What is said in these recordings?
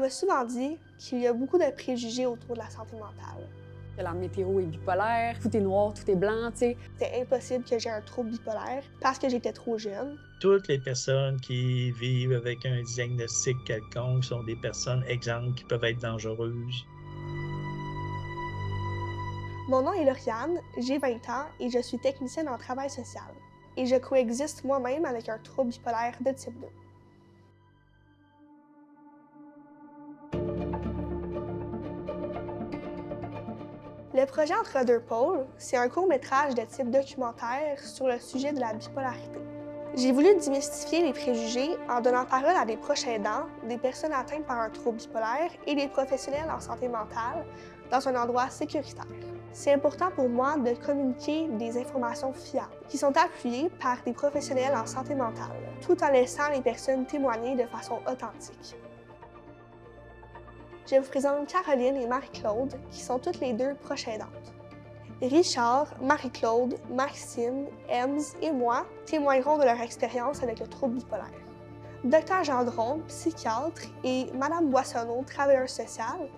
m'a souvent dit qu'il y a beaucoup de préjugés autour de la santé mentale. Que la météo est bipolaire, tout est noir, tout est blanc, tu sais. C'était impossible que j'ai un trouble bipolaire parce que j'étais trop jeune. Toutes les personnes qui vivent avec un diagnostic quelconque sont des personnes, exemple, qui peuvent être dangereuses. Mon nom est Lauriane, j'ai 20 ans et je suis technicienne en travail social. Et je coexiste moi-même avec un trouble bipolaire de type 2. Le projet Entre deux pôles, c'est un court-métrage de type documentaire sur le sujet de la bipolarité. J'ai voulu démystifier les préjugés en donnant parole à des proches aidants, des personnes atteintes par un trouble bipolaire et des professionnels en santé mentale dans un endroit sécuritaire. C'est important pour moi de communiquer des informations fiables qui sont appuyées par des professionnels en santé mentale, tout en laissant les personnes témoigner de façon authentique. Je vous présente Caroline et Marie-Claude, qui sont toutes les deux proches aidantes. Richard, Marie-Claude, Maxime, Ems et moi témoignerons de leur expérience avec le trouble bipolaire. Dr Gendron, psychiatre, et Mme Boissonneau, travailleuse sociale,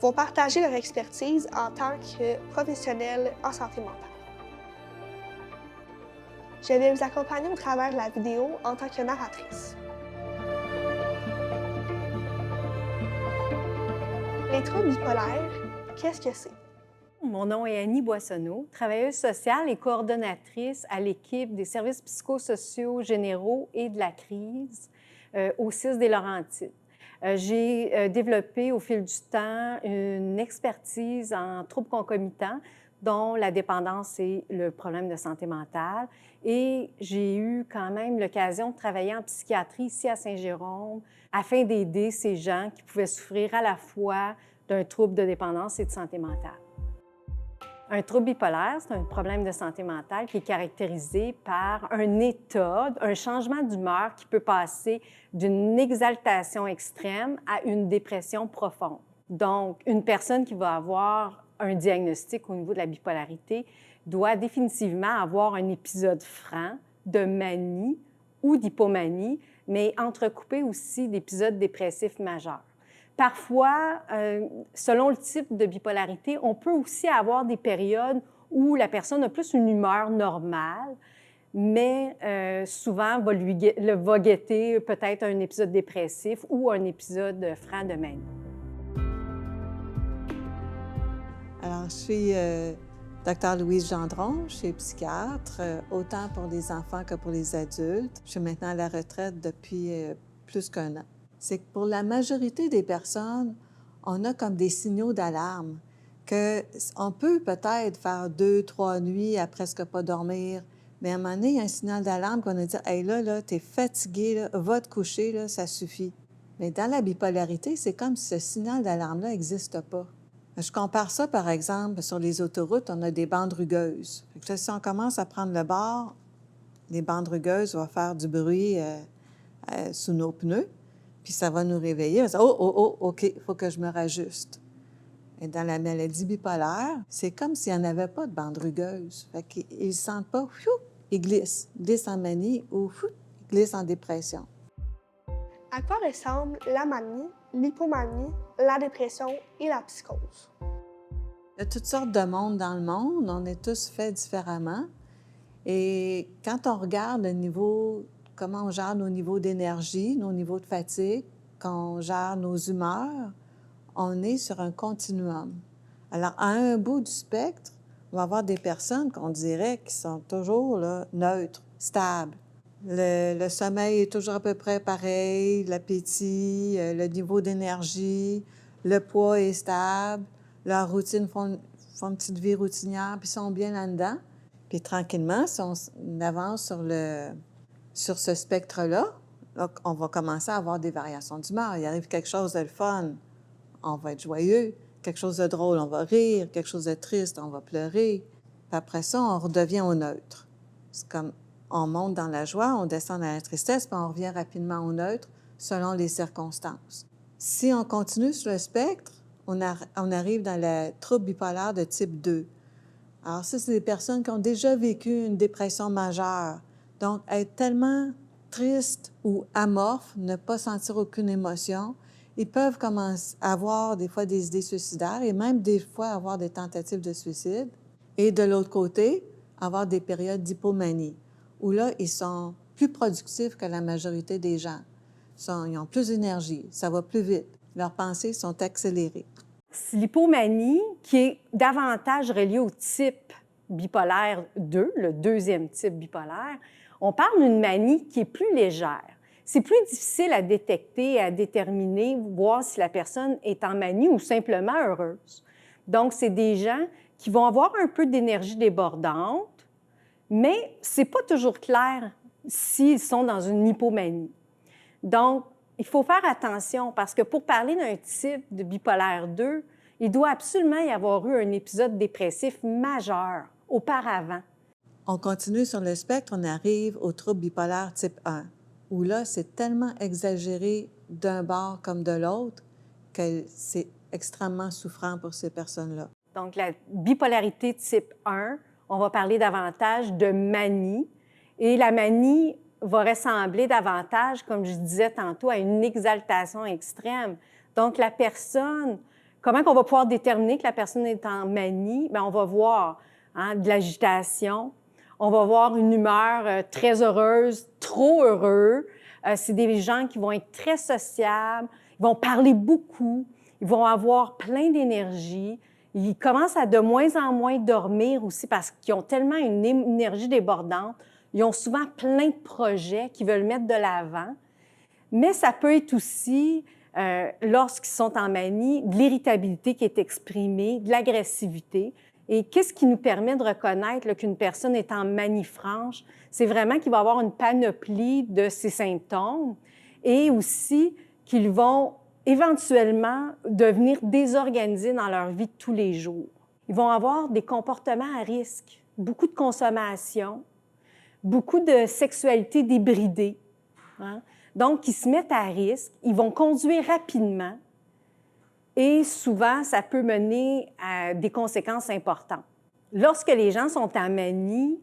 vont partager leur expertise en tant que professionnels en santé mentale. Je vais vous accompagner au travers de la vidéo en tant que narratrice. Les troubles bipolaires, qu'est-ce que c'est? Mon nom est Annie Boissonneau, travailleuse sociale et coordonnatrice à l'équipe des services psychosociaux généraux et de la crise au CIS des Laurentides. J'ai développé au fil du temps une expertise en troubles concomitants, dont la dépendance et le problème de santé mentale. Et j'ai eu quand même l'occasion de travailler en psychiatrie ici à Saint-Jérôme afin d'aider ces gens qui pouvaient souffrir à la fois d'un trouble de dépendance et de santé mentale. Un trouble bipolaire, c'est un problème de santé mentale qui est caractérisé par un état, un changement d'humeur qui peut passer d'une exaltation extrême à une dépression profonde. Donc, une personne qui va avoir un diagnostic au niveau de la bipolarité doit définitivement avoir un épisode franc de manie ou d'hypomanie, mais entrecoupé aussi d'épisodes dépressifs majeurs. Parfois, selon le type de bipolarité, on peut aussi avoir des périodes où la personne a plus une humeur normale, mais souvent va guetter peut-être un épisode dépressif ou un épisode franc de manie. Alors, je suis Dr Louise Gendron, je suis psychiatre, autant pour les enfants que pour les adultes. Je suis maintenant à la retraite depuis plus qu'1 an. C'est que pour la majorité des personnes, on a comme des signaux d'alarme, qu'on peut peut-être faire 2, 3 nuits à presque pas dormir, mais à un moment donné, il y a un signal d'alarme qu'on a dit « Hey, là, t'es fatigué, là, va te coucher, là, ça suffit ». Mais dans la bipolarité, c'est comme si ce signal d'alarme-là n'existe pas. Je compare ça, par exemple, sur les autoroutes, on a des bandes rugueuses. Fait que là, si on commence à prendre le bord, les bandes rugueuses vont faire du bruit sous nos pneus, puis ça va nous réveiller. On va dire, oh, OK, il faut que je me rajuste. Et dans la maladie bipolaire, c'est comme s'il n'y en avait pas de bande rugueuse. Fait qu'ils ne sentent pas, ils glissent en manie ou ils glissent en dépression. À quoi ressemble la manie, l'hypomanie, la dépression et la psychose? Il y a toutes sortes de mondes dans le monde, on est tous faits différemment. Et quand on regarde le niveau, comment on gère nos niveaux d'énergie, nos niveaux de fatigue, quand on gère nos humeurs, on est sur un continuum. Alors, à un bout du spectre, on va avoir des personnes qu'on dirait qui sont toujours là, neutres, stables. Le sommeil est toujours à peu près pareil, l'appétit, le niveau d'énergie, le poids est stable, leur routine font une petite vie routinière, puis sont bien là-dedans. Puis tranquillement, si on avance sur ce spectre-là, là, on va commencer à avoir des variations d'humeur. Il arrive quelque chose de le fun, on va être joyeux. Quelque chose de drôle, on va rire. Quelque chose de triste, on va pleurer. Puis après ça, on redevient au neutre. C'est comme on monte dans la joie, on descend dans la tristesse, puis on revient rapidement au neutre selon les circonstances. Si on continue sur le spectre, on arrive dans le trouble bipolaire de type 2. Alors ça, c'est des personnes qui ont déjà vécu une dépression majeure. Donc, être tellement triste ou amorphe, ne pas sentir aucune émotion, Ils peuvent commencer à avoir des fois des idées suicidaires et même des fois avoir des tentatives de suicide. Et de l'autre côté, avoir des périodes d'hypomanie, où là, ils sont plus productifs que la majorité des gens. Ils ont plus d'énergie, ça va plus vite, leurs pensées sont accélérées. L'hypomanie, qui est davantage reliée au type bipolaire 2, le deuxième type bipolaire, on parle d'une manie qui est plus légère. C'est plus difficile à détecter, à déterminer, voir si la personne est en manie ou simplement heureuse. Donc, c'est des gens qui vont avoir un peu d'énergie débordante, mais ce n'est pas toujours clair s'ils sont dans une hypomanie. Donc, il faut faire attention parce que pour parler d'un type de bipolaire 2, il doit absolument y avoir eu un épisode dépressif majeur auparavant. On continue sur le spectre, on arrive au trouble bipolaire type 1, où là, c'est tellement exagéré d'un bord comme de l'autre que c'est extrêmement souffrant pour ces personnes-là. Donc, la bipolarité type 1, on va parler davantage de manie. Et la manie va ressembler davantage, comme je disais tantôt, à une exaltation extrême. Donc, la personne, comment on va pouvoir déterminer que la personne est en manie? Bien, on va voir de l'agitation, on va voir une humeur très heureuse, trop heureux. C'est des gens qui vont être très sociables, ils vont parler beaucoup, ils vont avoir plein d'énergie. Ils commencent à de moins en moins dormir aussi parce qu'ils ont tellement une énergie débordante. Ils ont souvent plein de projets qu'ils veulent mettre de l'avant. Mais ça peut être aussi, lorsqu'ils sont en manie, de l'irritabilité qui est exprimée, de l'agressivité. Et qu'est-ce qui nous permet de reconnaître qu'une personne est en manie franche? C'est vraiment qu'il va avoir une panoplie de ces symptômes et aussi qu'ils vont éventuellement devenir désorganisés dans leur vie de tous les jours. Ils vont avoir des comportements à risque, beaucoup de consommation, beaucoup de sexualité débridée. Donc, ils se mettent à risque, ils vont conduire rapidement et souvent, ça peut mener à des conséquences importantes. Lorsque les gens sont en manie,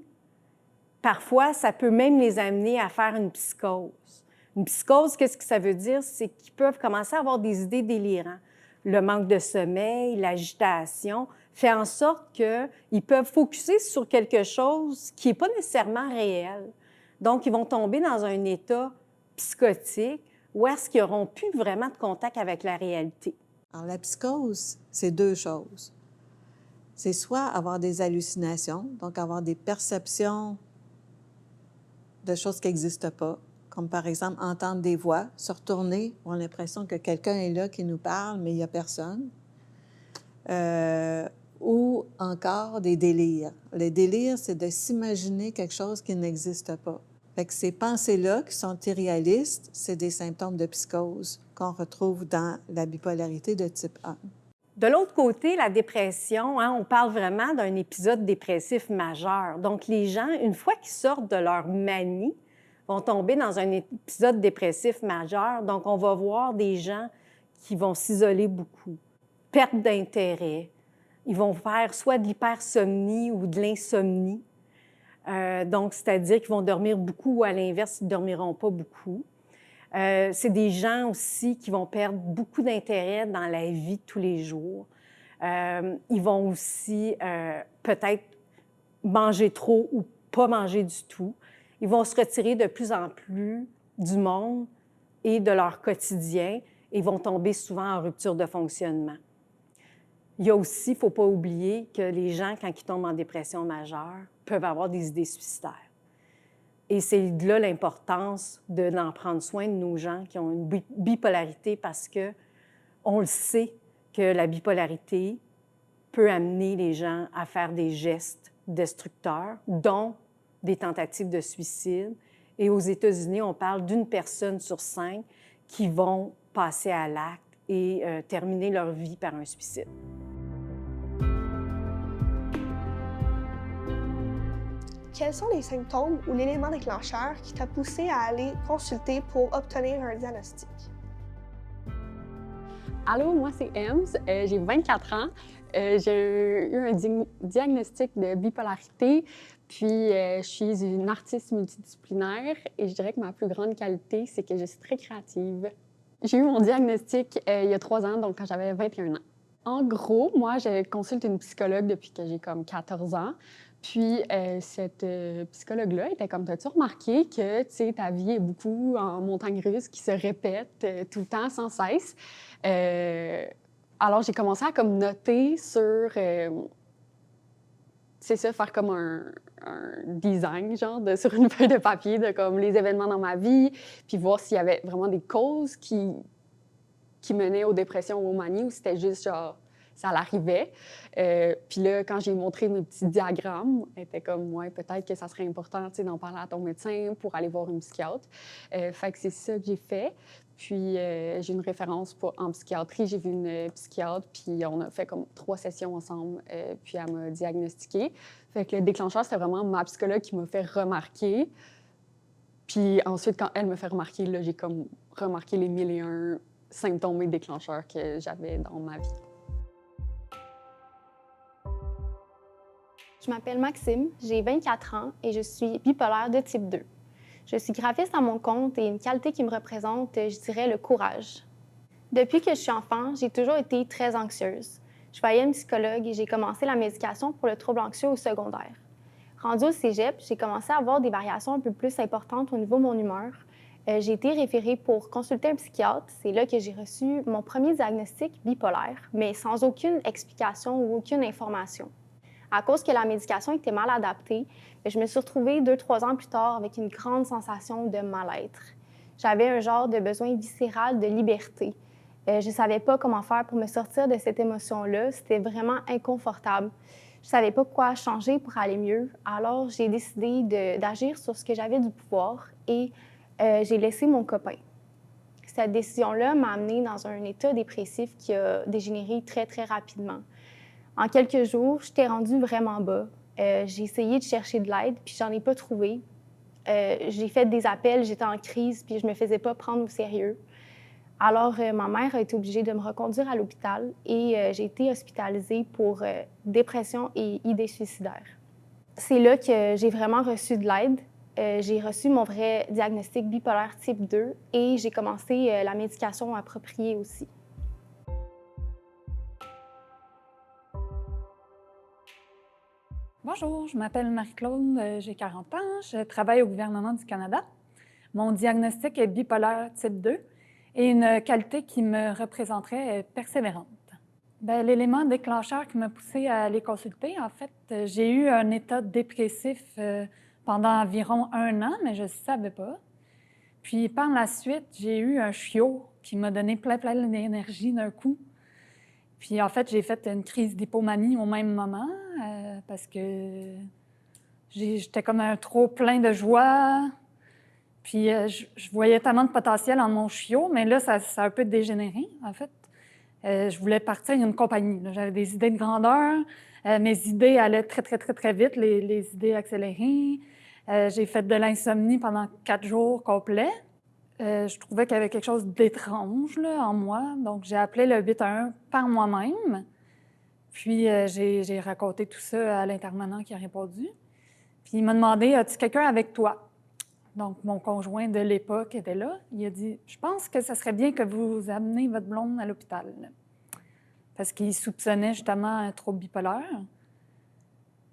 parfois, ça peut même les amener à faire une psychose. Une psychose, qu'est-ce que ça veut dire? C'est qu'ils peuvent commencer à avoir des idées délirantes. Le manque de sommeil, l'agitation, fait en sorte qu'ils peuvent focusser sur quelque chose qui n'est pas nécessairement réel. Donc, ils vont tomber dans un état psychotique où est-ce qu'ils n'auront plus vraiment de contact avec la réalité. Alors, la psychose, c'est deux choses. C'est soit avoir des hallucinations, donc avoir des perceptions de choses qui n'existent pas, comme par exemple entendre des voix, se retourner, on a l'impression que quelqu'un est là qui nous parle, mais il n'y a personne. Ou encore des délires. Les délires, c'est de s'imaginer quelque chose qui n'existe pas. Fait que ces pensées-là, qui sont irréalistes, c'est des symptômes de psychose qu'on retrouve dans la bipolarité de type 1. De l'autre côté, la dépression, on parle vraiment d'un épisode dépressif majeur. Donc, les gens, une fois qu'ils sortent de leur manie, vont tomber dans un épisode dépressif majeur. Donc, on va voir des gens qui vont s'isoler beaucoup, perte d'intérêt. Ils vont faire soit de l'hypersomnie ou de l'insomnie. Donc, c'est-à-dire qu'ils vont dormir beaucoup ou à l'inverse, ils ne dormiront pas beaucoup. C'est des gens aussi qui vont perdre beaucoup d'intérêt dans la vie de tous les jours. Ils vont aussi peut-être manger trop ou pas manger du tout. Ils vont se retirer de plus en plus du monde et de leur quotidien et vont tomber souvent en rupture de fonctionnement. Il y a aussi, il ne faut pas oublier que les gens, quand ils tombent en dépression majeure, peuvent avoir des idées suicidaires. Et c'est de là l'importance d'en prendre soin de nos gens qui ont une bipolarité parce qu'on le sait que la bipolarité peut amener les gens à faire des gestes destructeurs, dont des tentatives de suicide. Et aux États-Unis, on parle d'une personne sur 5 qui vont passer à l'acte et terminer leur vie par un suicide. Quels sont les symptômes ou l'élément déclencheur qui t'a poussé à aller consulter pour obtenir un diagnostic? Allô, moi c'est Ems, j'ai 24 ans. J'ai eu un diagnostic de bipolarité, puis je suis une artiste multidisciplinaire et je dirais que ma plus grande qualité, c'est que je suis très créative. J'ai eu mon diagnostic il y a 3 ans, donc quand j'avais 21 ans. En gros, moi, je consulte une psychologue depuis que j'ai comme 14 ans. Puis cette psychologue-là était comme, t'as-tu remarqué que, tu sais, ta vie est beaucoup en montagne russe qui se répète tout le temps, sans cesse. Alors, j'ai commencé à comme noter sur, c'est ça, faire comme un design, genre, sur une feuille de papier de comme les événements dans ma vie, puis voir s'il y avait vraiment des causes qui menaient aux dépressions ou aux manies, ou c'était juste genre, ça l'arrivait. Puis là, quand j'ai montré mes petits diagrammes, elle était comme, ouais, peut-être que ça serait important, tu sais, d'en parler à ton médecin pour aller voir une psychiatre. Fait que c'est ça que j'ai fait. Puis j'ai une référence en psychiatrie. J'ai vu une psychiatre, puis on a fait comme 3 sessions ensemble, puis elle m'a diagnostiquée. Fait que le déclencheur, c'était vraiment ma psychologue qui m'a fait remarquer. Puis ensuite, quand elle me fait remarquer, là, j'ai comme remarqué les 1001 symptômes et déclencheurs que j'avais dans ma vie. Je m'appelle Maxime, j'ai 24 ans et je suis bipolaire de type 2. Je suis graphiste à mon compte et une qualité qui me représente, je dirais, le courage. Depuis que je suis enfant, j'ai toujours été très anxieuse. Je voyais une psychologue et j'ai commencé la médication pour le trouble anxieux au secondaire. Rendue au cégep, j'ai commencé à avoir des variations un peu plus importantes au niveau de mon humeur. J'ai été référée pour consulter un psychiatre. C'est là que j'ai reçu mon premier diagnostic bipolaire, mais sans aucune explication ou aucune information. À cause que la médication était mal adaptée, je me suis retrouvée 2-3 ans plus tard avec une grande sensation de mal-être. J'avais un genre de besoin viscéral de liberté. Je ne savais pas comment faire pour me sortir de cette émotion-là. C'était vraiment inconfortable. Je ne savais pas quoi changer pour aller mieux. Alors, j'ai décidé d'agir sur ce que j'avais du pouvoir et j'ai laissé mon copain. Cette décision-là m'a amenée dans un état dépressif qui a dégénéré très, très rapidement. En quelques jours, j'étais rendue vraiment bas. J'ai essayé de chercher de l'aide, puis j'en ai pas trouvé. J'ai fait des appels, j'étais en crise, puis je me faisais pas prendre au sérieux. Alors, ma mère a été obligée de me reconduire à l'hôpital et j'ai été hospitalisée pour dépression et idées suicidaires. C'est là que j'ai vraiment reçu de l'aide. J'ai reçu mon vrai diagnostic bipolaire type 2 et j'ai commencé la médication appropriée aussi. Bonjour, je m'appelle Marie-Claude, j'ai 40 ans, je travaille au gouvernement du Canada. Mon diagnostic est bipolaire type 2 et une qualité qui me représenterait est persévérante. L'élément déclencheur qui m'a poussée à aller consulter, en fait, j'ai eu un état dépressif pendant environ 1 an, mais je ne savais pas. Puis par la suite, j'ai eu un chiot qui m'a donné plein d'énergie d'un coup. Puis en fait, j'ai fait une crise d'hypomanie au même moment parce que j'étais comme un trop plein de joie. Puis je voyais tellement de potentiel en mon chiot, mais là, ça a un peu dégénéré, en fait. Je voulais partir une compagnie. J'avais des idées de grandeur. Mes idées allaient très, très, très, très vite, les idées accélérées. J'ai fait de l'insomnie pendant 4 jours complets. Je trouvais qu'il y avait quelque chose d'étrange là, en moi, donc j'ai appelé le 811 par moi-même. Puis j'ai raconté tout ça à l'intervenant qui a répondu. Puis il m'a demandé, as-tu quelqu'un avec toi? Donc mon conjoint de l'époque était là. Il a dit, je pense que ce serait bien que vous ameniez votre blonde à l'hôpital. Parce qu'il soupçonnait justement un trouble bipolaire.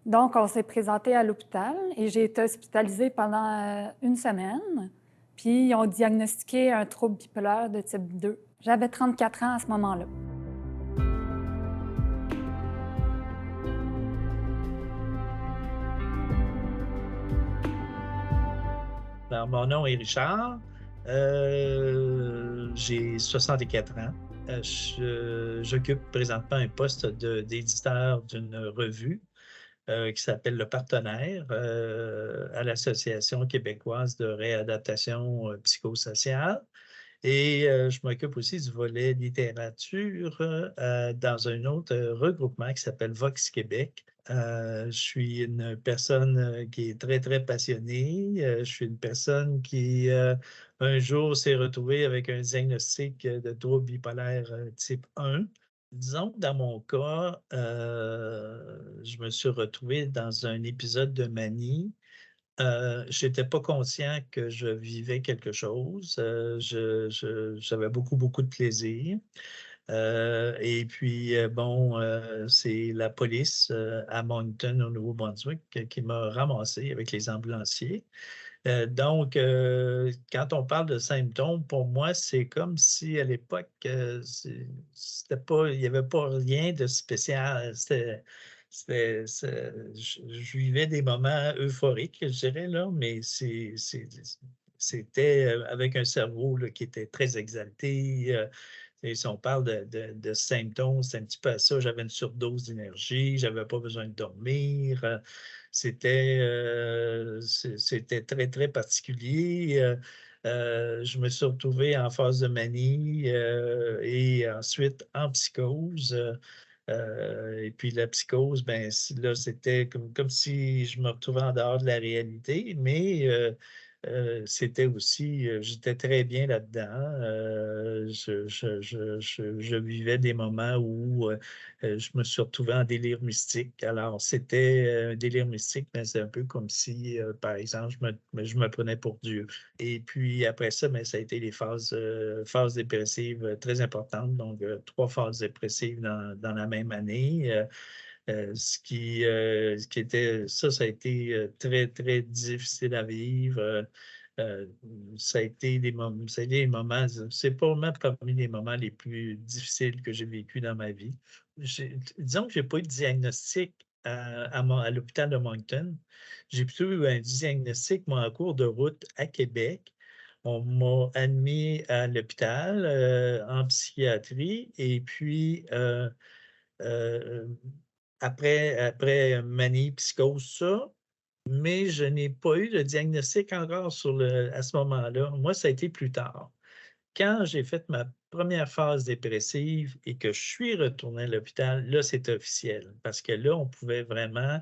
Donc on s'est présenté à l'hôpital et j'ai été hospitalisée pendant 1 semaine. Puis, ils ont diagnostiqué un trouble bipolaire de type 2. J'avais 34 ans à ce moment-là. Alors, mon nom est Richard. J'ai 64 ans. J'occupe présentement un poste d'éditeur d'une revue qui s'appelle Le Partenaire à l'Association québécoise de réadaptation psychosociale. Et je m'occupe aussi du volet littérature dans un autre regroupement qui s'appelle Vox Québec. Je suis une personne qui est très, très passionnée. Je suis une personne qui, un jour, s'est retrouvée avec un diagnostic de trouble bipolaire type 1. Disons que dans mon cas, je me suis retrouvé dans un épisode de manie J'étais pas conscient que je vivais quelque chose. J'avais beaucoup, beaucoup de plaisir. Et puis, bon, c'est la police, à Moncton, au Nouveau-Brunswick, qui m'a ramassé avec les ambulanciers. Donc, quand on parle de symptômes, pour moi, c'est comme si à l'époque, c'était pas il y avait pas rien de spécial. Je vivais des moments euphoriques, je dirais, là, mais c'était, avec un cerveau, là, qui était très exalté, et si on parle de symptômes, c'est un petit peu à ça. J'avais une surdose d'énergie, j'avais pas besoin de dormir, c'était très, très particulier. Je me suis retrouvé en phase de manie, et ensuite en psychose. Et puis la psychose, ben, là, c'était comme si je me retrouvais en dehors de la réalité, mais c'était aussi, j'étais très bien là-dedans. Je vivais des moments où je me suis retrouvé en délire mystique. Alors, c'était un délire mystique, mais c'est un peu comme si, par exemple, je me prenais pour Dieu. Et puis après ça, ben, ça a été les phases dépressives très importantes, donc 3 phases dépressives dans la même année. Ce qui était, ça a été très, très difficile à vivre. Euh, ça a été des moments, c'est probablement parmi les moments les plus difficiles que j'ai vécu dans ma vie. Disons que je n'ai pas eu de diagnostic à l'hôpital de Moncton. J'ai plutôt eu un diagnostic, moi, en cours de route à Québec. On m'a admis à l'hôpital en psychiatrie et puis euh, après manie, psychose, ça, mais je n'ai pas eu de diagnostic encore à ce moment-là. Moi, ça a été plus tard. Quand j'ai fait ma première phase dépressive et que je suis retourné à l'hôpital, là, c'est officiel. Parce que là, on pouvait vraiment,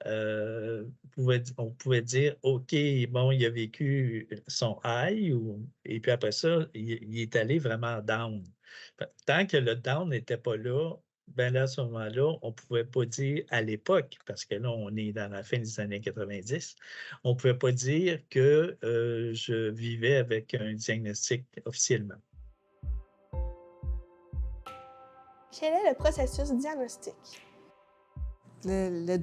on pouvait dire, OK, bon, il a vécu son high, et puis après ça, il est allé vraiment down. Tant que le down n'était pas là, ben là, à ce moment-là, on ne pouvait pas dire à l'époque, parce que là, on est dans la fin des années 90, on ne pouvait pas dire que je vivais avec un diagnostic officiellement. Quel est le processus diagnostique? Le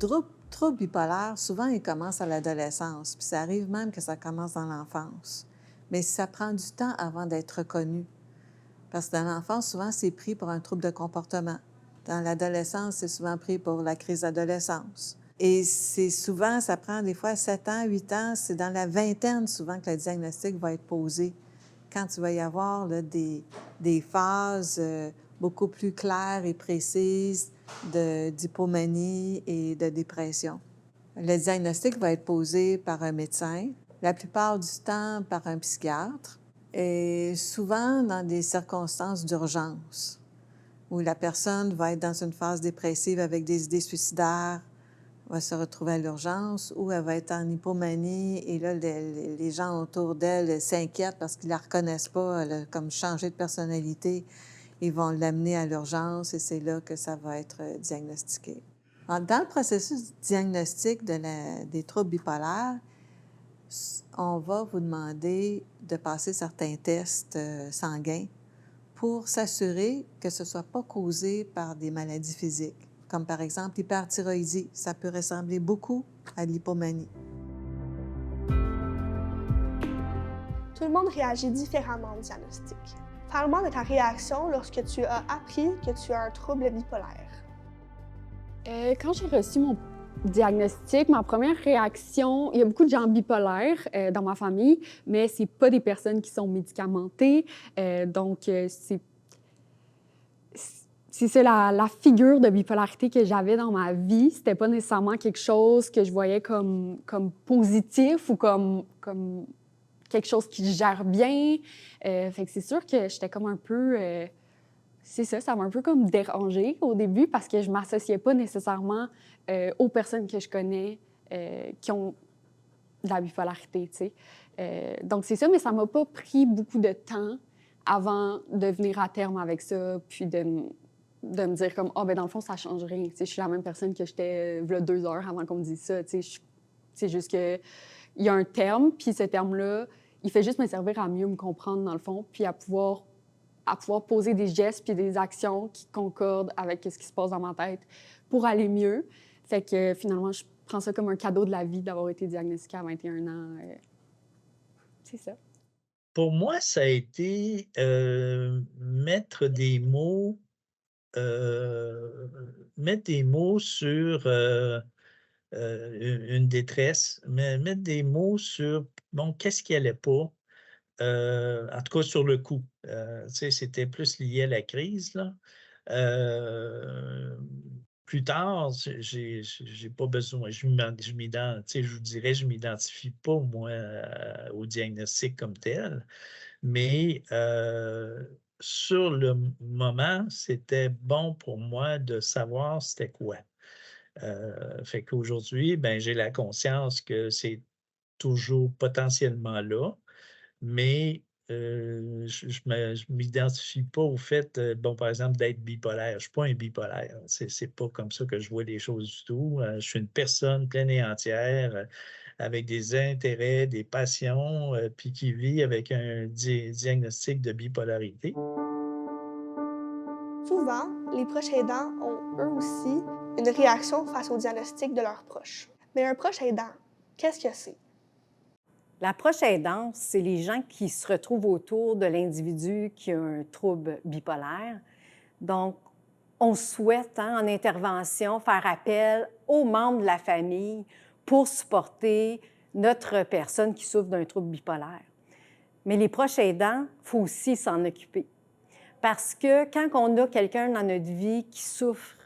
trouble bipolaire, souvent, il commence à l'adolescence, puis ça arrive même que ça commence dans l'enfance. Mais ça prend du temps avant d'être reconnu. Parce que dans l'enfance, souvent, c'est pris pour un trouble de comportement. Dans l'adolescence, c'est souvent pris pour la crise d'adolescence. Et c'est souvent, ça prend des fois 7 ans, 8 ans, c'est dans la vingtaine souvent que le diagnostic va être posé. Quand il va y avoir là, des phases beaucoup plus claires et précises d'hypomanie et de dépression. Le diagnostic va être posé par un médecin, la plupart du temps par un psychiatre, et souvent dans des circonstances d'urgence, où la personne va être dans une phase dépressive avec des idées suicidaires, va se retrouver à l'urgence, ou elle va être en hypomanie, et là, les gens autour d'elle s'inquiètent parce qu'ils ne la reconnaissent pas, elle a comme changé de personnalité. Ils vont l'amener à l'urgence, et c'est là que ça va être diagnostiqué. Dans le processus diagnostique des troubles bipolaires, on va vous demander de passer certains tests sanguins pour s'assurer que ce ne soit pas causé par des maladies physiques, comme par exemple l'hyperthyroïdie. Ça peut ressembler beaucoup à l'hypomanie. Tout le monde réagit différemment au diagnostic. Parle-moi de ta réaction lorsque tu as appris que tu as un trouble bipolaire. Quand j'ai reçu mon diagnostic, ma première réaction, il y a beaucoup de gens bipolaires dans ma famille, mais c'est pas des personnes qui sont médicamentées. Donc, c'est ça la figure de bipolarité que j'avais dans ma vie. C'était pas nécessairement quelque chose que je voyais comme positif ou comme quelque chose qui gère bien. Fait que c'est sûr que j'étais comme un peu... c'est ça m'a un peu comme dérangée au début parce que je m'associais pas nécessairement aux personnes que je connais qui ont de la bipolarité, tu sais. Donc c'est ça, mais ça m'a pas pris beaucoup de temps avant de venir à terme avec ça, puis de me dire comme « Ah, ben dans le fond, ça change rien. » Tu sais, je suis la même personne que j'étais 2 heures avant qu'on me dise ça, tu sais. C'est juste que il y a un terme, puis ce terme-là, il fait juste me servir à mieux me comprendre, dans le fond, puis à pouvoir poser des gestes puis des actions qui concordent avec ce qui se passe dans ma tête pour aller mieux. Fait que finalement, je prends ça comme un cadeau de la vie d'avoir été diagnostiquée à 21 ans. C'est ça. Pour moi, ça a été, mettre des mots sur, une détresse, mettre des mots sur, bon, qu'est-ce qui allait pas? En tout cas sur le coup, tu sais, c'était plus lié à la crise, là. Plus tard, j'ai pas besoin, tu sais, je vous dirais, je m'identifie pas moi, au diagnostic comme tel, mais sur le moment, c'était bon pour moi de savoir c'était quoi. Fait qu'aujourd'hui, ben, j'ai la conscience que c'est toujours potentiellement là, mais je m'identifie pas au fait, bon, par exemple, d'être bipolaire. Je suis pas un bipolaire. C'est pas comme ça que je vois les choses du tout. Je suis une personne pleine et entière, avec des intérêts, des passions, puis qui vit avec un diagnostic de bipolarité. Souvent, les proches aidants ont eux aussi une réaction face au diagnostic de leurs proches. Mais un proche aidant, qu'est-ce que c'est? L'approche aidante, c'est les gens qui se retrouvent autour de l'individu qui a un trouble bipolaire. Donc, on souhaite, en intervention, faire appel aux membres de la famille pour supporter notre personne qui souffre d'un trouble bipolaire. Mais les proches aidants, il faut aussi s'en occuper. Parce que quand on a quelqu'un dans notre vie qui souffre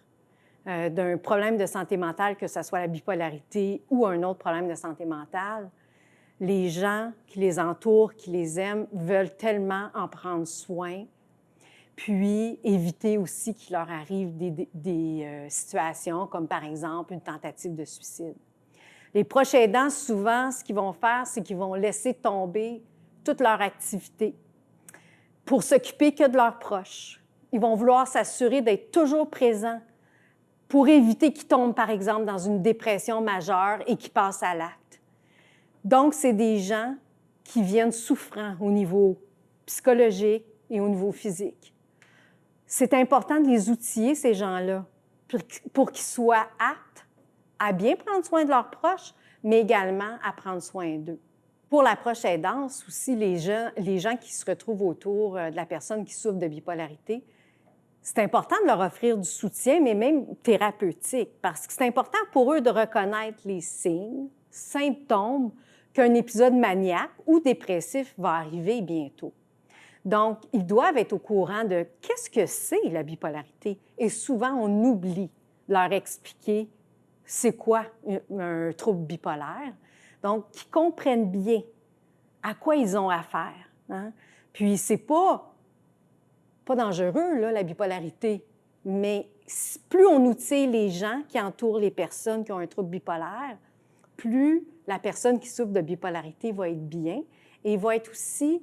d'un problème de santé mentale, que ce soit la bipolarité ou un autre problème de santé mentale, les gens qui les entourent, qui les aiment, veulent tellement en prendre soin, puis éviter aussi qu'il leur arrive des situations comme, par exemple, une tentative de suicide. Les proches aidants, souvent, ce qu'ils vont faire, c'est qu'ils vont laisser tomber toute leur activité pour s'occuper que de leurs proches. Ils vont vouloir s'assurer d'être toujours présents pour éviter qu'ils tombent, par exemple, dans une dépression majeure et qu'ils passent à l'acte. Donc, c'est des gens qui viennent souffrants au niveau psychologique et au niveau physique. C'est important de les outiller, ces gens-là, pour qu'ils soient aptes à bien prendre soin de leurs proches, mais également à prendre soin d'eux. Pour l'approche aidance aussi, les gens qui se retrouvent autour de la personne qui souffre de bipolarité, c'est important de leur offrir du soutien, mais même thérapeutique, parce que c'est important pour eux de reconnaître les signes, symptômes qu'un épisode maniaque ou dépressif va arriver bientôt. Donc, ils doivent être au courant de qu'est-ce que c'est la bipolarité. Et souvent, on oublie de leur expliquer c'est quoi un trouble bipolaire. Donc, qu'ils comprennent bien à quoi ils ont affaire. Hein? Puis, c'est pas dangereux, là, la bipolarité, mais plus on outille les gens qui entourent les personnes qui ont un trouble bipolaire, plus la personne qui souffre de bipolarité va être bien et va être aussi,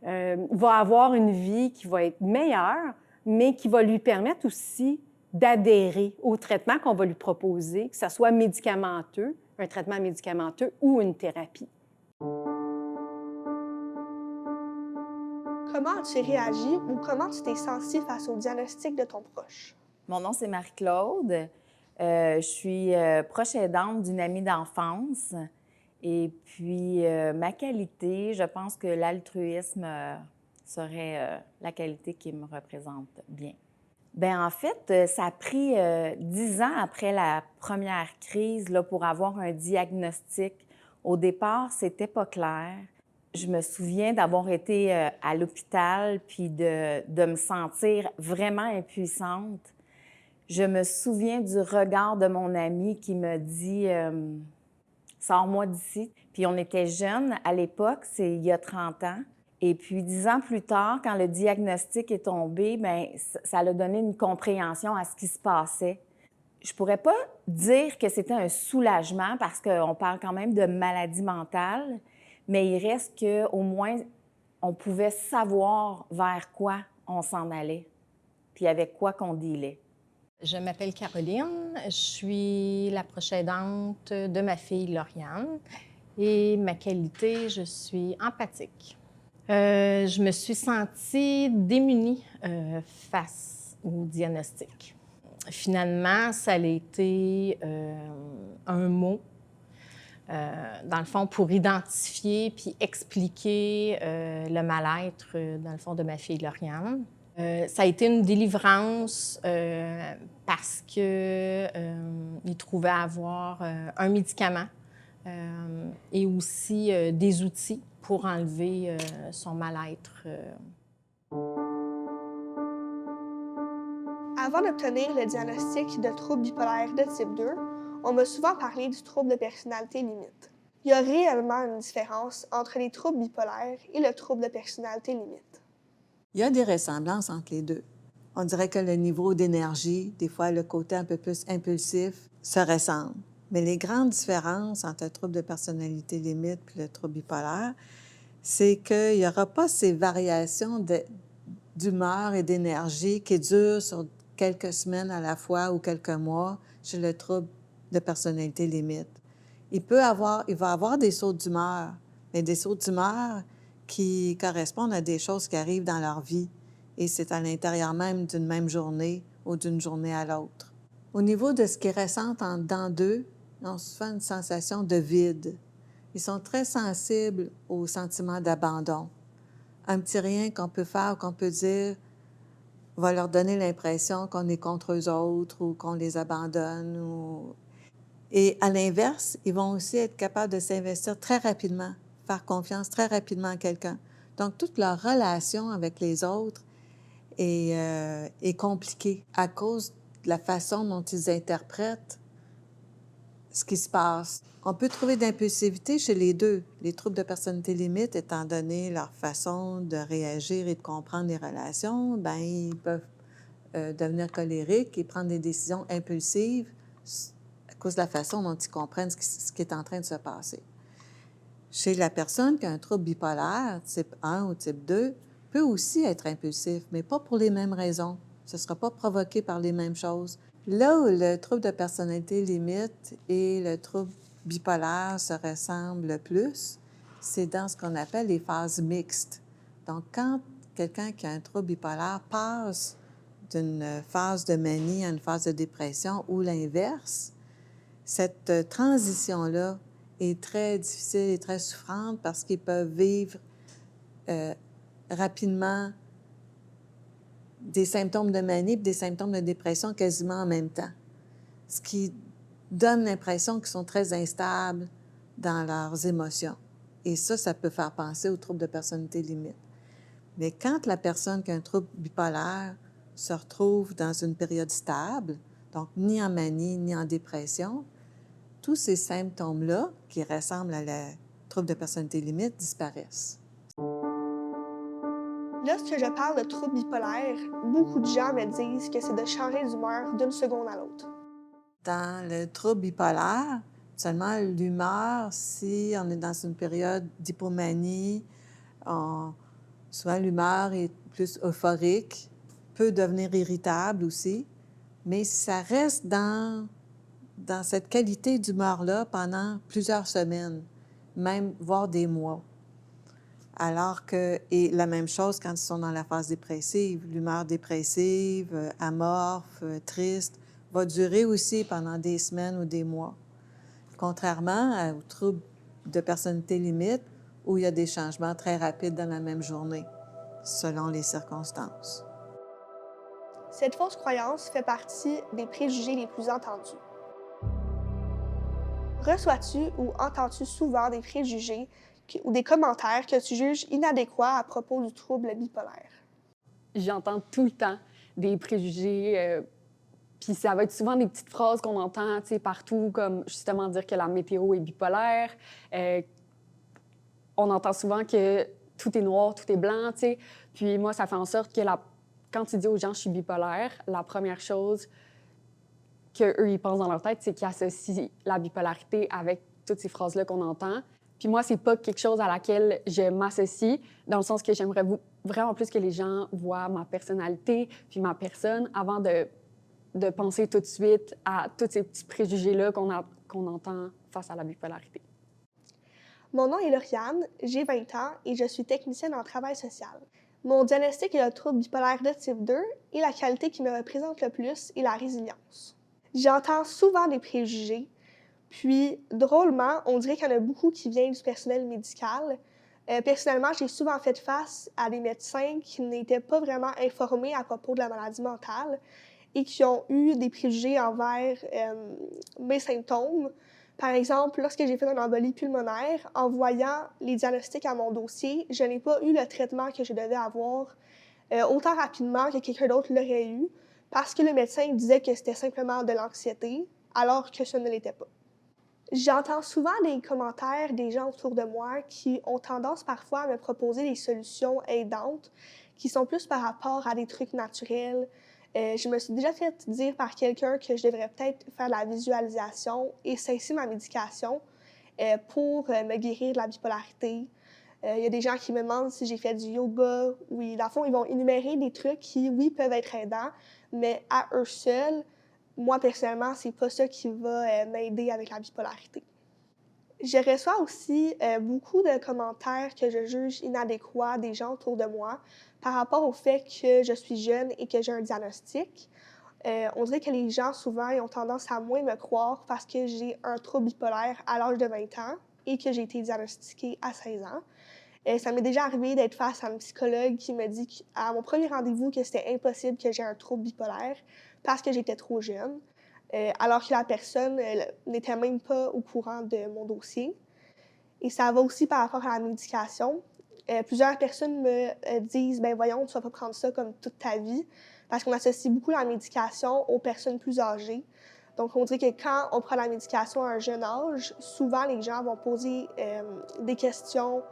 va avoir une vie qui va être meilleure, mais qui va lui permettre aussi d'adhérer au traitement qu'on va lui proposer, que ce soit médicamenteux, un traitement médicamenteux ou une thérapie. Comment as-tu réagi ou comment tu t'es senti face au diagnostic de ton proche? Mon nom, c'est Marie-Claude. Je suis proche aidante d'une amie d'enfance. Et puis, ma qualité, je pense que l'altruisme serait la qualité qui me représente bien. Bien, en fait, ça a pris 10 ans après la première crise là, pour avoir un diagnostic. Au départ, c'était pas clair. Je me souviens d'avoir été à l'hôpital puis de me sentir vraiment impuissante. Je me souviens du regard de mon ami qui me dit « Sors-moi d'ici ». Puis on était jeunes à l'époque, c'est il y a 30 ans. Et puis 10 ans plus tard, quand le diagnostic est tombé, bien, ça a donné une compréhension à ce qui se passait. Je pourrais pas dire que c'était un soulagement parce qu'on parle quand même de maladie mentale, mais il reste qu'au moins, on pouvait savoir vers quoi on s'en allait, puis avec quoi qu'on dealait. Je m'appelle Caroline, je suis la proche aidante de ma fille Lauriane. Et ma qualité, je suis empathique. Je me suis sentie démunie face au diagnostic. Finalement, ça a été un mot, dans le fond, pour identifier puis expliquer le mal-être, dans le fond, de ma fille Lauriane. Ça a été une délivrance parce qu'il trouvait avoir un médicament et aussi des outils pour enlever son mal-être. Avant d'obtenir le diagnostic de trouble bipolaire de type 2, on m'a souvent parlé du trouble de personnalité limite. Il y a réellement une différence entre les troubles bipolaires et le trouble de personnalité limite. Il y a des ressemblances entre les deux. On dirait que le niveau d'énergie, des fois le côté un peu plus impulsif, se ressemble. Mais les grandes différences entre le trouble de personnalité limite et le trouble bipolaire, c'est qu'il n'y aura pas ces variations d'humeur et d'énergie qui durent sur quelques semaines à la fois ou quelques mois chez le trouble de personnalité limite. Il va avoir des sauts d'humeur, mais des sauts d'humeur qui correspondent à des choses qui arrivent dans leur vie. Et c'est à l'intérieur même d'une même journée ou d'une journée à l'autre. Au niveau de ce qu'ils ressentent en dedans d'eux, on se fait une sensation de vide. Ils sont très sensibles au sentiment d'abandon. Un petit rien qu'on peut faire ou qu'on peut dire va leur donner l'impression qu'on est contre eux autres ou qu'on les abandonne. Et à l'inverse, ils vont aussi être capables de s'investir très rapidement, faire confiance très rapidement à quelqu'un. Donc, toute leur relation avec les autres est compliquée à cause de la façon dont ils interprètent ce qui se passe. On peut trouver d'impulsivité chez les deux, les troubles de personnalité limite, étant donné leur façon de réagir et de comprendre les relations, bien, ils peuvent devenir colériques et prendre des décisions impulsives à cause de la façon dont ils comprennent ce qui est en train de se passer. Chez la personne qui a un trouble bipolaire, type 1 ou type 2, peut aussi être impulsif, mais pas pour les mêmes raisons. Ce ne sera pas provoqué par les mêmes choses. Là où le trouble de personnalité limite et le trouble bipolaire se ressemblent le plus, c'est dans ce qu'on appelle les phases mixtes. Donc, quand quelqu'un qui a un trouble bipolaire passe d'une phase de manie à une phase de dépression ou l'inverse, cette transition-là est très difficile et très souffrante parce qu'ils peuvent vivre rapidement des symptômes de manie et des symptômes de dépression quasiment en même temps, ce qui donne l'impression qu'ils sont très instables dans leurs émotions. Et ça peut faire penser au trouble de personnalité limite. Mais quand la personne qui a un trouble bipolaire se retrouve dans une période stable, donc ni en manie ni en dépression, tous ces symptômes-là, qui ressemblent à la trouble de personnalité limite, disparaissent. Lorsque je parle de trouble bipolaire, beaucoup de gens me disent que c'est de changer d'humeur d'une seconde à l'autre. Dans le trouble bipolaire, seulement l'humeur, si on est dans une période d'hypomanie, souvent l'humeur est plus euphorique, peut devenir irritable aussi, mais ça reste dans cette qualité d'humeur-là pendant plusieurs semaines, même voire des mois. Alors que, et la même chose quand ils sont dans la phase dépressive, l'humeur dépressive, amorphe, triste, va durer aussi pendant des semaines ou des mois. Contrairement aux troubles de personnalité limite, où il y a des changements très rapides dans la même journée, selon les circonstances. Cette fausse croyance fait partie des préjugés les plus entendus. Reçois-tu ou entends-tu souvent des préjugés ou des commentaires que tu juges inadéquats à propos du trouble bipolaire? J'entends tout le temps des préjugés, puis ça va être souvent des petites phrases qu'on entend partout, comme justement dire que la météo est bipolaire. On entend souvent que tout est noir, tout est blanc, tu sais. Puis moi, ça fait en sorte que quand tu dis aux gens « je suis bipolaire », la première chose qu'eux, ils pensent dans leur tête, c'est qu'ils associent la bipolarité avec toutes ces phrases-là qu'on entend. Puis moi, c'est pas quelque chose à laquelle je m'associe, dans le sens que j'aimerais vraiment plus que les gens voient ma personnalité puis ma personne avant de penser tout de suite à tous ces petits préjugés-là qu'on entend face à la bipolarité. Mon nom est Lauriane, j'ai 20 ans et je suis technicienne en travail social. Mon diagnostic est le trouble bipolaire de type 2 et la qualité qui me représente le plus est la résilience. J'entends souvent des préjugés, puis drôlement, on dirait qu'il y en a beaucoup qui viennent du personnel médical. Personnellement, j'ai souvent fait face à des médecins qui n'étaient pas vraiment informés à propos de la maladie mentale et qui ont eu des préjugés envers mes symptômes. Par exemple, lorsque j'ai fait une embolie pulmonaire, en voyant les diagnostics à mon dossier, je n'ai pas eu le traitement que je devais avoir autant rapidement que quelqu'un d'autre l'aurait eu parce que le médecin disait que c'était simplement de l'anxiété, alors que ce ne l'était pas. J'entends souvent des commentaires des gens autour de moi qui ont tendance parfois à me proposer des solutions aidantes qui sont plus par rapport à des trucs naturels. Je me suis déjà fait dire par quelqu'un que je devrais peut-être faire de la visualisation et cesser ma médication pour me guérir de la bipolarité. Il y a des gens qui me demandent si j'ai fait du yoga. Oui, dans le fond, ils vont énumérer des trucs qui, oui, peuvent être aidants, mais à eux seuls, moi, personnellement, c'est pas ça qui va m'aider avec la bipolarité. Je reçois aussi beaucoup de commentaires que je juge inadéquats des gens autour de moi par rapport au fait que je suis jeune et que j'ai un diagnostic. On dirait que les gens, souvent, ils ont tendance à moins me croire parce que j'ai un trouble bipolaire à l'âge de 20 ans et que j'ai été diagnostiquée à 16 ans. Ça m'est déjà arrivé d'être face à un psychologue qui me dit à mon premier rendez-vous que c'était impossible que j'ai un trouble bipolaire parce que j'étais trop jeune, alors que la personne n'était même pas au courant de mon dossier. Et ça va aussi par rapport à la médication. Plusieurs personnes me disent « ben voyons, tu vas pas prendre ça comme toute ta vie », parce qu'on associe beaucoup la médication aux personnes plus âgées. Donc, on dirait que quand on prend la médication à un jeune âge, souvent les gens vont poser des questions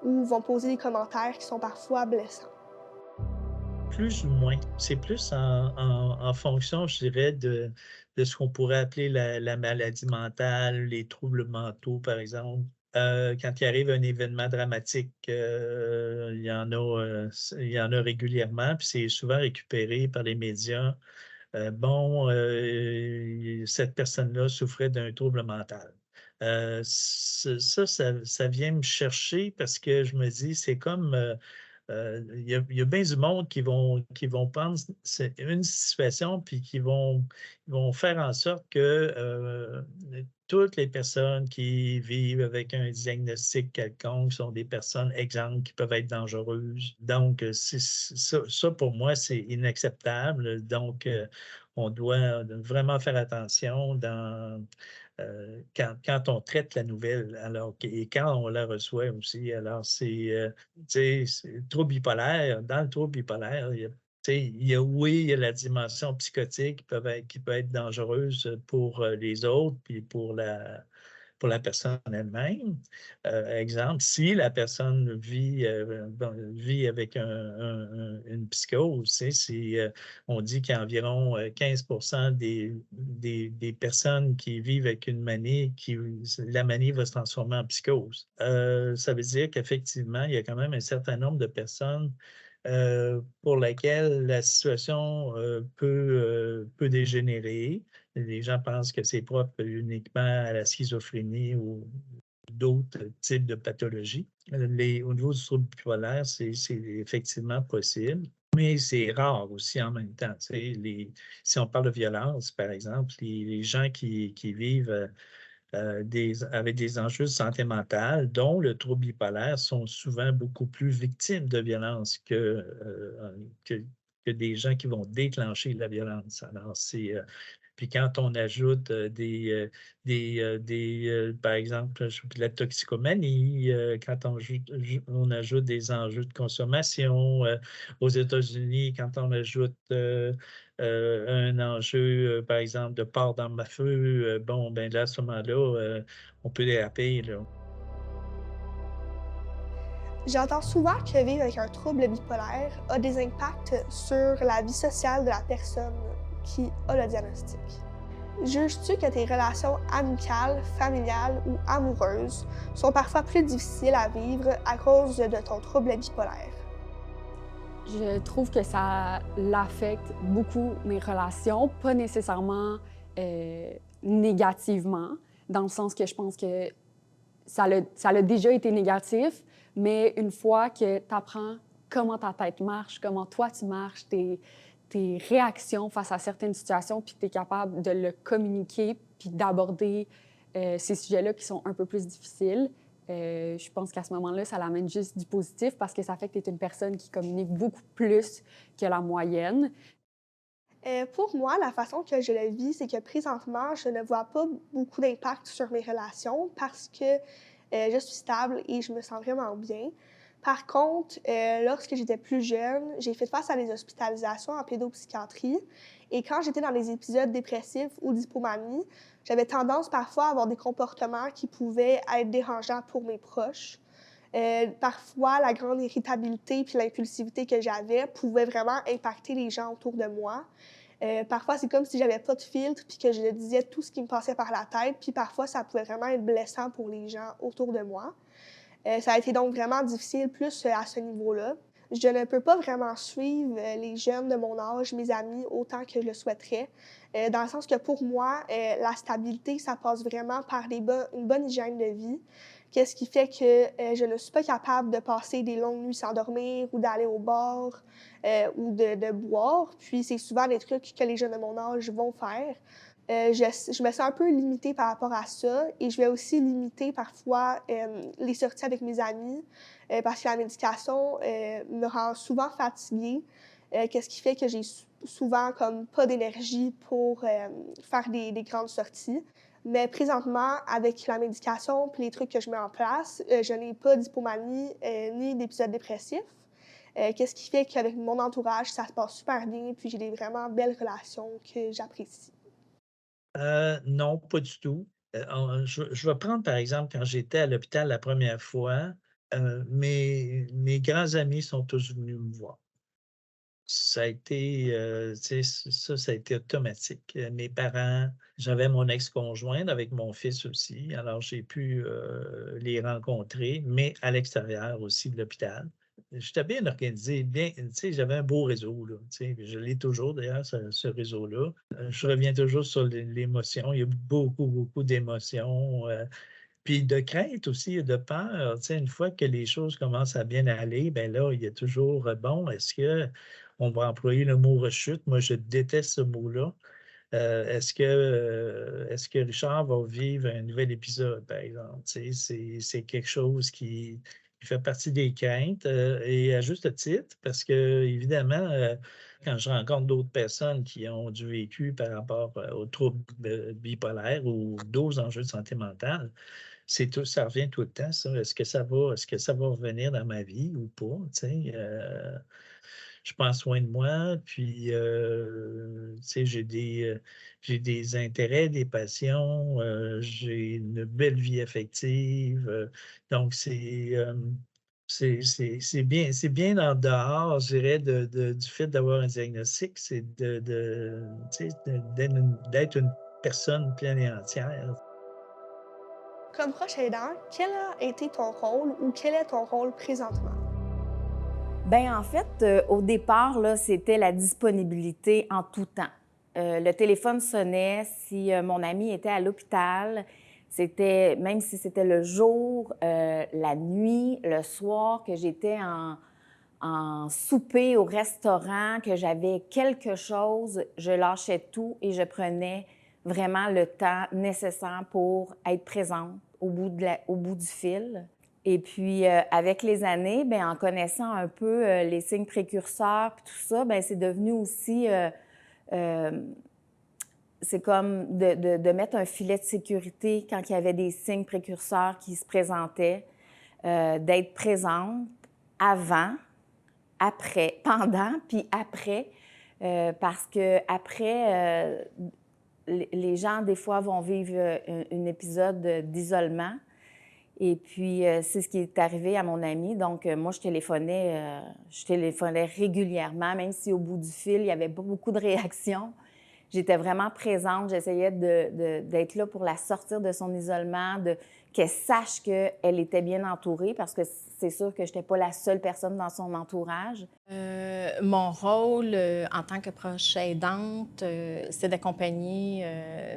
ou vont poser des commentaires qui sont parfois blessants. Plus ou moins. C'est plus en fonction, je dirais, de ce qu'on pourrait appeler la maladie mentale, les troubles mentaux, par exemple. Quand il arrive un événement dramatique, il y en a régulièrement, puis c'est souvent récupéré par les médias. Cette personne-là souffrait d'un trouble mental. Ça vient me chercher parce que je me dis, c'est comme, il y a bien du monde qui vont prendre une situation puis qui vont faire en sorte que toutes les personnes qui vivent avec un diagnostic quelconque sont des personnes, exemple, qui peuvent être dangereuses. Donc, ça pour moi, c'est inacceptable. Donc, on doit vraiment faire attention quand on traite la nouvelle, et quand on la reçoit aussi. Alors, tu sais, le trouble bipolaire, dans le trouble bipolaire, il y a la dimension psychotique qui peut être dangereuse pour les autres, puis pour la personne elle-même. Exemple, si la personne vit avec une psychose, on dit qu'il y a environ 15% des personnes qui vivent avec une manie, la manie va se transformer en psychose. Ça veut dire qu'effectivement, il y a quand même un certain nombre de personnes pour laquelle la situation peut dégénérer. Les gens pensent que c'est propre uniquement à la schizophrénie ou d'autres types de pathologies. Au niveau du trouble bipolaire, c'est effectivement possible, mais c'est rare aussi en même temps. Si on parle de violence, par exemple, les gens qui vivent avec des enjeux de santé mentale, dont le trouble bipolaire, sont souvent beaucoup plus victimes de violence que des gens qui vont déclencher la violence. Alors, puis quand on ajoute par exemple, de la toxicomanie, quand on ajoute des enjeux de consommation, aux États-Unis, quand on ajoute un enjeu, par exemple, de port d'armes à feu, là, à ce moment-là, on peut déraper, là. J'entends souvent que vivre avec un trouble bipolaire a des impacts sur la vie sociale de la personne qui a le diagnostic. Juges-tu que tes relations amicales, familiales ou amoureuses sont parfois plus difficiles à vivre à cause de ton trouble bipolaire? Je trouve que ça l'affecte beaucoup mes relations, pas nécessairement négativement, dans le sens que je pense que ça a déjà été négatif, mais une fois que tu apprends comment ta tête marche, comment toi tu marches, tes réactions face à certaines situations, puis que tu es capable de le communiquer, puis d'aborder ces sujets-là qui sont un peu plus difficiles, je pense qu'à ce moment-là, ça l'amène juste du positif parce que ça fait que tu es une personne qui communique beaucoup plus que la moyenne. Pour moi, la façon que je le vis, c'est que présentement, je ne vois pas beaucoup d'impact sur mes relations parce que je suis stable et je me sens vraiment bien. Par contre, lorsque j'étais plus jeune, j'ai fait face à des hospitalisations en pédopsychiatrie et quand j'étais dans des épisodes dépressifs ou d'hypomanie, j'avais tendance parfois à avoir des comportements qui pouvaient être dérangeants pour mes proches. Parfois, la grande irritabilité puis l'impulsivité que j'avais pouvaient vraiment impacter les gens autour de moi. Parfois, c'est comme si j'avais pas de filtre puis que je disais tout ce qui me passait par la tête, puis parfois, ça pouvait vraiment être blessant pour les gens autour de moi. Ça a été donc vraiment difficile plus à ce niveau-là. Je ne peux pas vraiment suivre les jeunes de mon âge, mes amis, autant que je le souhaiterais, dans le sens que pour moi, la stabilité, ça passe vraiment par une bonne hygiène de vie. Qu'est-ce qui fait que je ne suis pas capable de passer des longues nuits sans dormir ou d'aller au bar ou de boire. Puis c'est souvent des trucs que les jeunes de mon âge vont faire. Je me sens un peu limitée par rapport à ça et je vais aussi limiter parfois les sorties avec mes amis parce que la médication me rend souvent fatiguée, qu'est-ce qui fait que j'ai souvent comme pas d'énergie pour faire des grandes sorties. Mais présentement, avec la médication puis les trucs que je mets en place, je n'ai pas d'hypomanie ni d'épisode dépressif. Qu'est-ce qui fait qu'avec mon entourage, ça se passe super bien puis j'ai des vraiment belles relations que j'apprécie. Non, pas du tout. Je vais prendre, par exemple, quand j'étais à l'hôpital la première fois, mes grands amis sont tous venus me voir. Ça a été, tu sais, ça a été automatique. Mes parents, j'avais mon ex-conjointe avec mon fils aussi, alors j'ai pu, les rencontrer, mais à l'extérieur aussi de l'hôpital. J'étais bien organisé, bien tu sais, j'avais un beau réseau, là, tu sais, je l'ai toujours d'ailleurs ce réseau-là. Je reviens toujours sur l'émotion, il y a beaucoup, beaucoup d'émotions, puis de crainte aussi et de peur, tu sais, une fois que les choses commencent à bien aller, ben là, il y a toujours, bon, est-ce qu'on va employer le mot rechute? Moi, je déteste ce mot-là. Est-ce que Richard va vivre un nouvel épisode, par exemple? Tu sais, c'est quelque chose qui fait partie des craintes, et à juste titre, parce que évidemment, quand je rencontre d'autres personnes qui ont du vécu par rapport, aux troubles, bipolaires ou d'autres enjeux de santé mentale, ça revient tout le temps, ça. Est-ce que ça va revenir dans ma vie ou pas, tu sais? Je prends soin de moi, puis, tu sais, j'ai des intérêts, des passions, j'ai une belle vie affective, donc c'est bien en dehors, je dirais, du fait d'avoir un diagnostic, c'est tu sais, d'être une personne pleine et entière. Comme proche aidant, quel a été ton rôle ou quel est ton rôle présentement? Bien, en fait, au départ, là, c'était la disponibilité en tout temps. Le téléphone sonnait si mon ami était à l'hôpital. C'était, même si c'était le jour, la nuit, le soir, que j'étais en souper au restaurant, que j'avais quelque chose, je lâchais tout et je prenais vraiment le temps nécessaire pour être présente au bout du fil. Et puis, avec les années, bien, en connaissant un peu les signes précurseurs puis tout ça, bien, c'est devenu aussi, c'est comme de mettre un filet de sécurité quand il y avait des signes précurseurs qui se présentaient, d'être présente avant, après, pendant, puis après, parce que après, les gens, des fois, vont vivre un épisode d'isolement. Et puis, c'est ce qui est arrivé à mon ami. Donc, moi, je téléphonais régulièrement, même si au bout du fil, il n'y avait pas beaucoup de réactions. J'étais vraiment présente. J'essayais d'être là pour la sortir de son isolement, qu'elle sache qu'elle était bien entourée, parce que c'est sûr que je n'étais pas la seule personne dans son entourage. Mon rôle en tant que proche aidante, c'est d'accompagner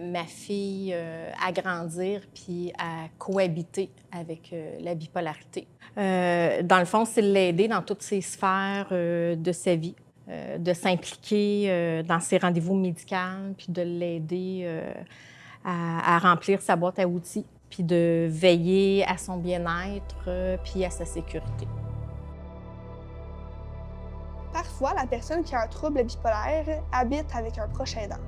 ma fille à grandir puis à cohabiter avec la bipolarité. Dans le fond, c'est de l'aider dans toutes ses sphères de sa vie, de s'impliquer dans ses rendez-vous médicaux puis de l'aider à remplir sa boîte à outils puis de veiller à son bien-être puis à sa sécurité. Parfois, la personne qui a un trouble bipolaire habite avec un proche aidant.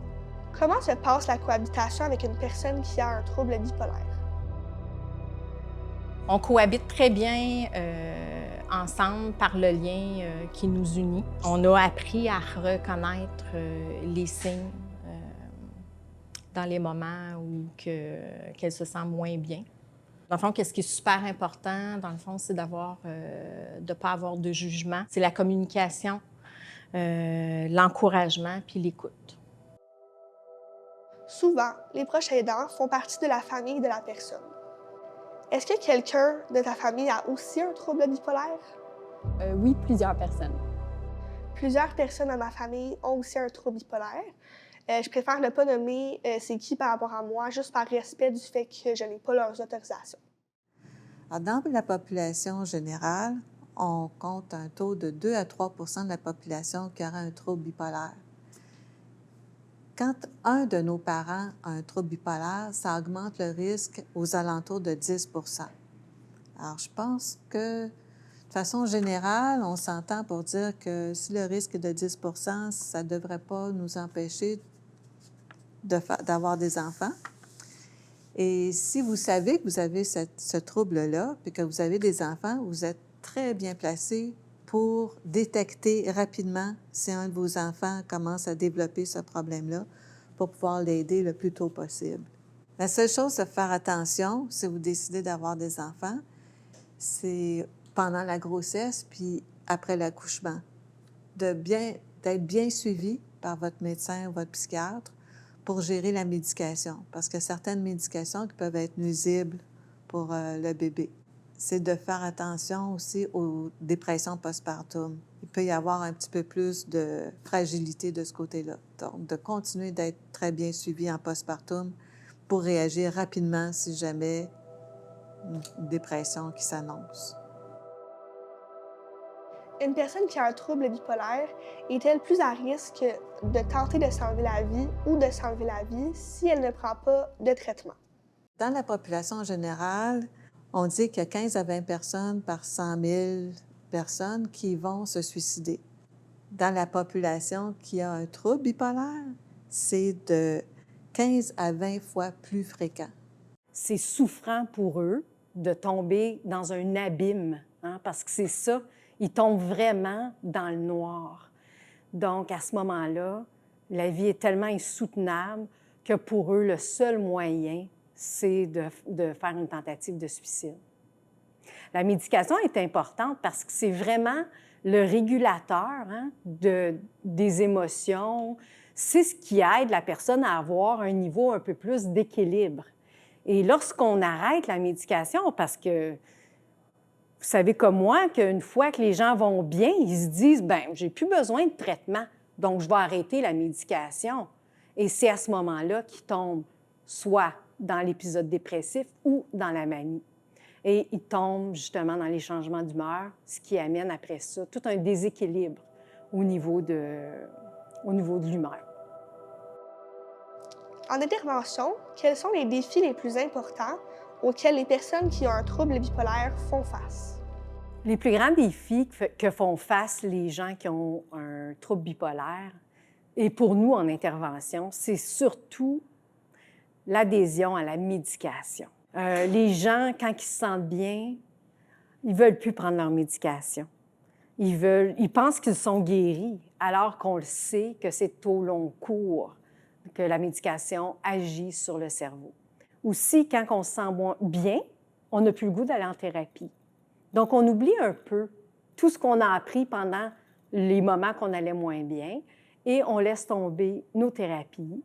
Comment se passe la cohabitation avec une personne qui a un trouble bipolaire? On cohabite très bien ensemble par le lien qui nous unit. On a appris à reconnaître les signes dans les moments où qu'elle se sent moins bien. Dans le fond, ce qui est super important, dans le fond, c'est de ne pas avoir de jugement. C'est la communication, l'encouragement puis l'écoute. Souvent, les proches aidants font partie de la famille de la personne. Est-ce que quelqu'un de ta famille a aussi un trouble bipolaire? Oui, plusieurs personnes. Plusieurs personnes dans ma famille ont aussi un trouble bipolaire. Je préfère ne pas nommer c'est qui par rapport à moi, juste par respect du fait que je n'ai pas leurs autorisations. Alors, dans la population générale, on compte un taux de 2 à 3 de la population qui aura un trouble bipolaire. Quand un de nos parents a un trouble bipolaire, ça augmente le risque aux alentours de 10 Alors, je pense que, de façon générale, on s'entend pour dire que si le risque est de 10 ça ne devrait pas nous empêcher d'avoir des enfants. Et si vous savez que vous avez ce trouble-là, puis que vous avez des enfants, vous êtes très bien placé pour détecter rapidement si un de vos enfants commence à développer ce problème-là, pour pouvoir l'aider le plus tôt possible. La seule chose à faire attention, si vous décidez d'avoir des enfants, c'est pendant la grossesse puis après l'accouchement, d'être bien suivi par votre médecin ou votre psychiatre pour gérer la médication, parce que certaines médications qui peuvent être nuisibles pour le bébé. C'est de faire attention aussi aux dépressions postpartum. Il peut y avoir un petit peu plus de fragilité de ce côté-là. Donc, de continuer d'être très bien suivi en postpartum pour réagir rapidement si jamais une dépression qui s'annonce. Une personne qui a un trouble bipolaire est-elle plus à risque de tenter de s'enlever la vie ou de s'enlever la vie si elle ne prend pas de traitement? Dans la population générale, on dit qu'il y a 15 à 20 personnes par 100 000 personnes qui vont se suicider. Dans la population qui a un trouble bipolaire, c'est de 15 à 20 fois plus fréquent. C'est souffrant pour eux de tomber dans un abîme, hein, parce que c'est ça, ils tombent vraiment dans le noir. Donc, à ce moment-là, la vie est tellement insoutenable que pour eux, le seul moyen, c'est de faire une tentative de suicide. La médication est importante parce que c'est vraiment le régulateur des émotions. C'est ce qui aide la personne à avoir un niveau un peu plus d'équilibre. Et lorsqu'on arrête la médication, parce que vous savez comme moi qu'une fois que les gens vont bien, ils se disent « bien, j'ai plus besoin de traitement, donc je vais arrêter la médication ». Et c'est à ce moment-là qu'ils tombent soit dans l'épisode dépressif ou dans la manie. Et ils tombent justement dans les changements d'humeur, ce qui amène après ça tout un déséquilibre au niveau de l'humeur. En intervention, quels sont les défis les plus importants auxquels les personnes qui ont un trouble bipolaire font face? Les plus grands défis que font face les gens qui ont un trouble bipolaire, et pour nous en intervention, c'est surtout l'adhésion à la médication. Les gens, quand ils se sentent bien, ils ne veulent plus prendre leur médication. Ils pensent qu'ils sont guéris, alors qu'on le sait que c'est au long cours que la médication agit sur le cerveau. Aussi, quand on se sent bien, on n'a plus le goût d'aller en thérapie. Donc, on oublie un peu tout ce qu'on a appris pendant les moments qu'on allait moins bien et on laisse tomber nos thérapies.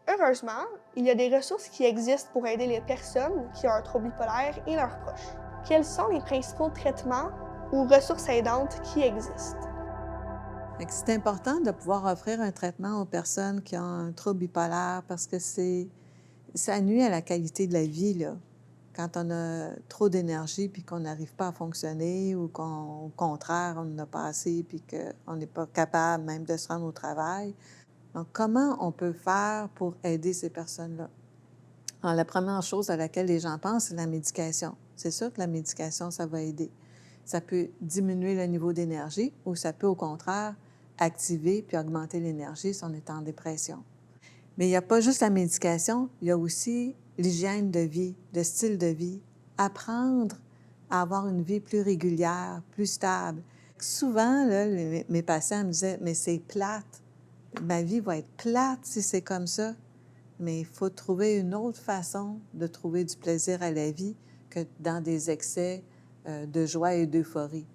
Heureusement, il y a des ressources qui existent pour aider les personnes qui ont un trouble bipolaire et leurs proches. Quels sont les principaux traitements ou ressources aidantes qui existent? Fait que c'est important de pouvoir offrir un traitement aux personnes qui ont un trouble bipolaire parce que ça nuit à la qualité de la vie, là. Quand on a trop d'énergie puis qu'on n'arrive pas à fonctionner ou qu'au contraire, on en a pas assez puis qu'on n'est pas capable même de se rendre au travail. Donc, comment on peut faire pour aider ces personnes-là? Alors, la première chose à laquelle les gens pensent, c'est la médication. C'est sûr que la médication, ça va aider. Ça peut diminuer le niveau d'énergie ou ça peut, au contraire, activer puis augmenter l'énergie si on est en dépression. Mais il n'y a pas juste la médication, il y a aussi l'hygiène de vie, le style de vie. Apprendre à avoir une vie plus régulière, plus stable. Souvent, là, mes patients me disaient « mais c'est plate. Ma vie va être plate si c'est comme ça. » Mais il faut trouver une autre façon de trouver du plaisir à la vie que dans des excès de joie et d'euphorie.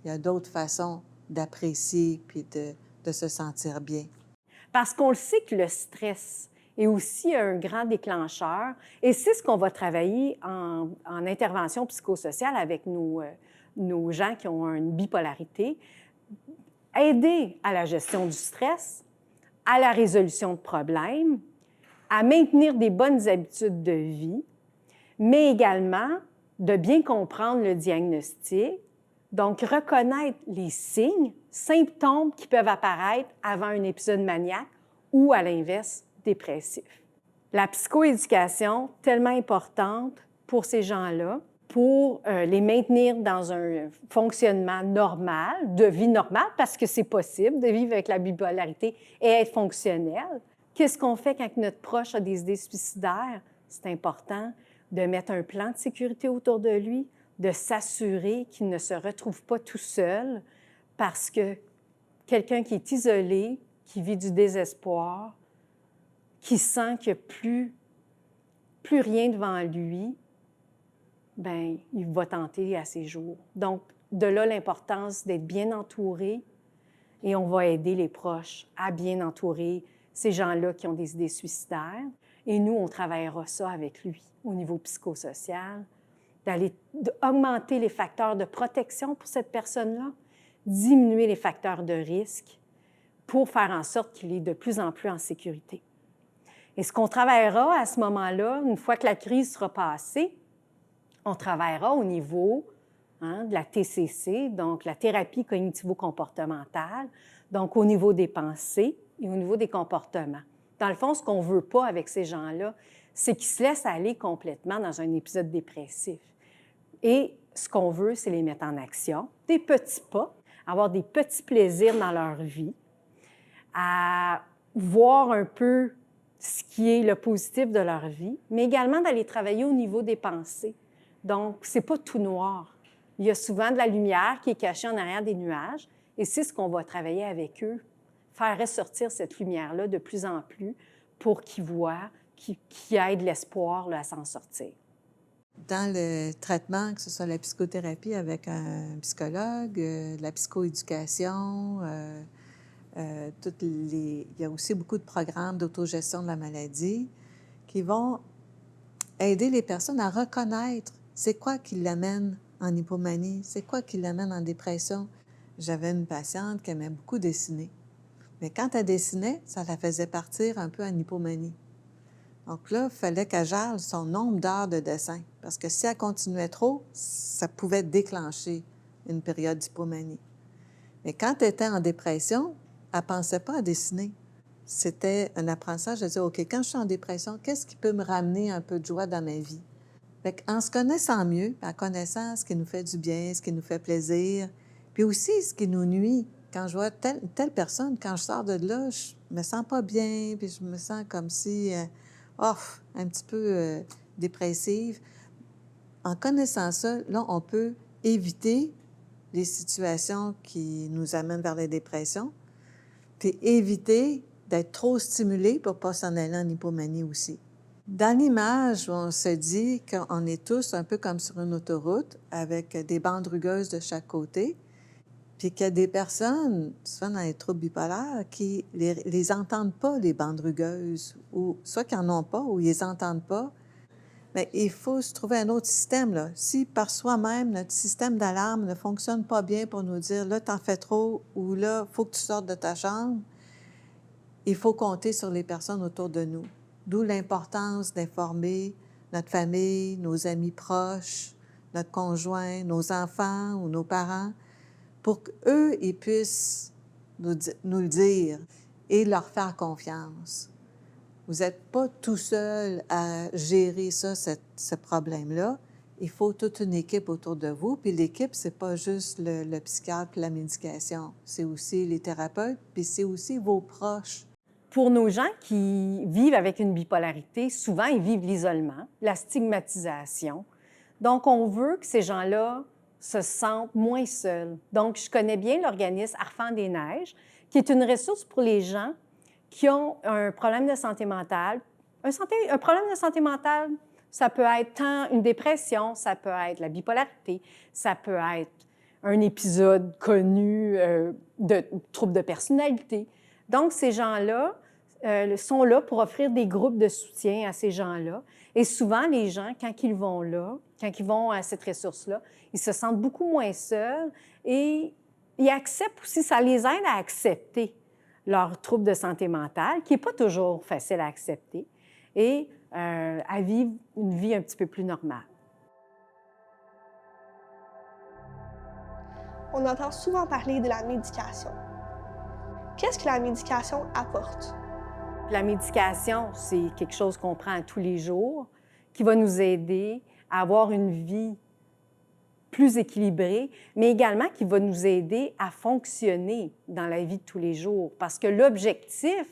Il y a d'autres façons d'apprécier puis de se sentir bien. Parce qu'on le sait que le stress est aussi un grand déclencheur et c'est ce qu'on va travailler en intervention psychosociale avec nos gens qui ont une bipolarité. Aider à la gestion du stress, à la résolution de problèmes, à maintenir des bonnes habitudes de vie, mais également de bien comprendre le diagnostic, donc reconnaître les signes, symptômes qui peuvent apparaître avant un épisode maniaque ou, à l'inverse, dépressif. La psychoéducation, tellement importante pour ces gens-là, pour les maintenir dans un fonctionnement normal, de vie normale, parce que c'est possible de vivre avec la bipolarité et être fonctionnel. Qu'est-ce qu'on fait quand notre proche a des idées suicidaires? C'est important de mettre un plan de sécurité autour de lui, de s'assurer qu'il ne se retrouve pas tout seul, parce que quelqu'un qui est isolé, qui vit du désespoir, qui sent qu'il n'y a plus rien devant lui, bien, il va tenter à ses jours. Donc, de là l'importance d'être bien entouré et on va aider les proches à bien entourer ces gens-là qui ont des idées suicidaires. Et nous, on travaillera ça avec lui au niveau psychosocial, d'augmenter les facteurs de protection pour cette personne-là, diminuer les facteurs de risque pour faire en sorte qu'il est de plus en plus en sécurité. Et ce qu'on travaillera à ce moment-là, une fois que la crise sera passée, on travaillera au niveau de la TCC, donc la thérapie cognitivo-comportementale, donc au niveau des pensées et au niveau des comportements. Dans le fond, ce qu'on ne veut pas avec ces gens-là, c'est qu'ils se laissent aller complètement dans un épisode dépressif. Et ce qu'on veut, c'est les mettre en action, des petits pas, avoir des petits plaisirs dans leur vie, à voir un peu ce qui est le positif de leur vie, mais également d'aller travailler au niveau des pensées. Donc, ce n'est pas tout noir. Il y a souvent de la lumière qui est cachée en arrière des nuages, et c'est ce qu'on va travailler avec eux, faire ressortir cette lumière-là de plus en plus pour qu'ils voient, qu'ils aient de l'espoir à s'en sortir. Dans le traitement, que ce soit la psychothérapie avec un psychologue, la psychoéducation, il y a aussi beaucoup de programmes d'autogestion de la maladie qui vont aider les personnes à reconnaître c'est quoi qui l'amène en hypomanie, c'est quoi qui l'amène en dépression. J'avais une patiente qui aimait beaucoup dessiner, mais quand elle dessinait, ça la faisait partir un peu en hypomanie. Donc là, il fallait qu'elle gère son nombre d'heures de dessin, parce que si elle continuait trop, ça pouvait déclencher une période d'hypomanie. Mais quand elle était en dépression, elle ne pensait pas à dessiner. C'était un apprentissage de dire, OK, quand je suis en dépression, qu'est-ce qui peut me ramener un peu de joie dans ma vie? En se connaissant mieux, en connaissant ce qui nous fait du bien, ce qui nous fait plaisir, puis aussi ce qui nous nuit. Quand je vois telle personne, quand je sors de là, je me sens pas bien, puis je me sens comme si, un petit peu dépressive. En connaissant ça, là, on peut éviter les situations qui nous amènent vers la dépression, puis éviter d'être trop stimulé pour ne pas s'en aller en hypomanie aussi. Dans l'image, on se dit qu'on est tous un peu comme sur une autoroute avec des bandes rugueuses de chaque côté. Puis qu'il y a des personnes, souvent dans les troubles bipolaires, qui les entendent pas, les bandes rugueuses, ou soit qu'ils n'en ont pas, ou ils les entendent pas. Mais il faut se trouver un autre système, là. Si par soi-même, notre système d'alarme ne fonctionne pas bien pour nous dire, là, t'en fais trop, ou là, il faut que tu sortes de ta chambre, il faut compter sur les personnes autour de nous. D'où l'importance d'informer notre famille, nos amis proches, notre conjoint, nos enfants ou nos parents, pour qu'eux, ils puissent nous le dire et leur faire confiance. Vous n'êtes pas tout seul à gérer ça, ce problème-là. Il faut toute une équipe autour de vous. Puis l'équipe, c'est pas juste le psychiatre et la médication. C'est aussi les thérapeutes, puis c'est aussi vos proches. Pour nos gens qui vivent avec une bipolarité, souvent, ils vivent l'isolement, la stigmatisation. Donc, on veut que ces gens-là se sentent moins seuls. Donc, je connais bien l'organisme Arfans des Neiges, qui est une ressource pour les gens qui ont un problème de santé mentale. Un problème de santé mentale, ça peut être tant une dépression, ça peut être la bipolarité, ça peut être un épisode connu de trouble de personnalité. Donc, ces gens-là sont là pour offrir des groupes de soutien à ces gens-là. Et souvent, les gens, quand ils vont là, quand ils vont à cette ressource-là, ils se sentent beaucoup moins seuls et ils acceptent aussi, ça les aide à accepter leur trouble de santé mentale, qui n'est pas toujours facile à accepter, et à vivre une vie un petit peu plus normale. On entend souvent parler de la médication. Qu'est-ce que la médication apporte? La médication, c'est quelque chose qu'on prend tous les jours, qui va nous aider à avoir une vie plus équilibrée, mais également qui va nous aider à fonctionner dans la vie de tous les jours. Parce que l'objectif,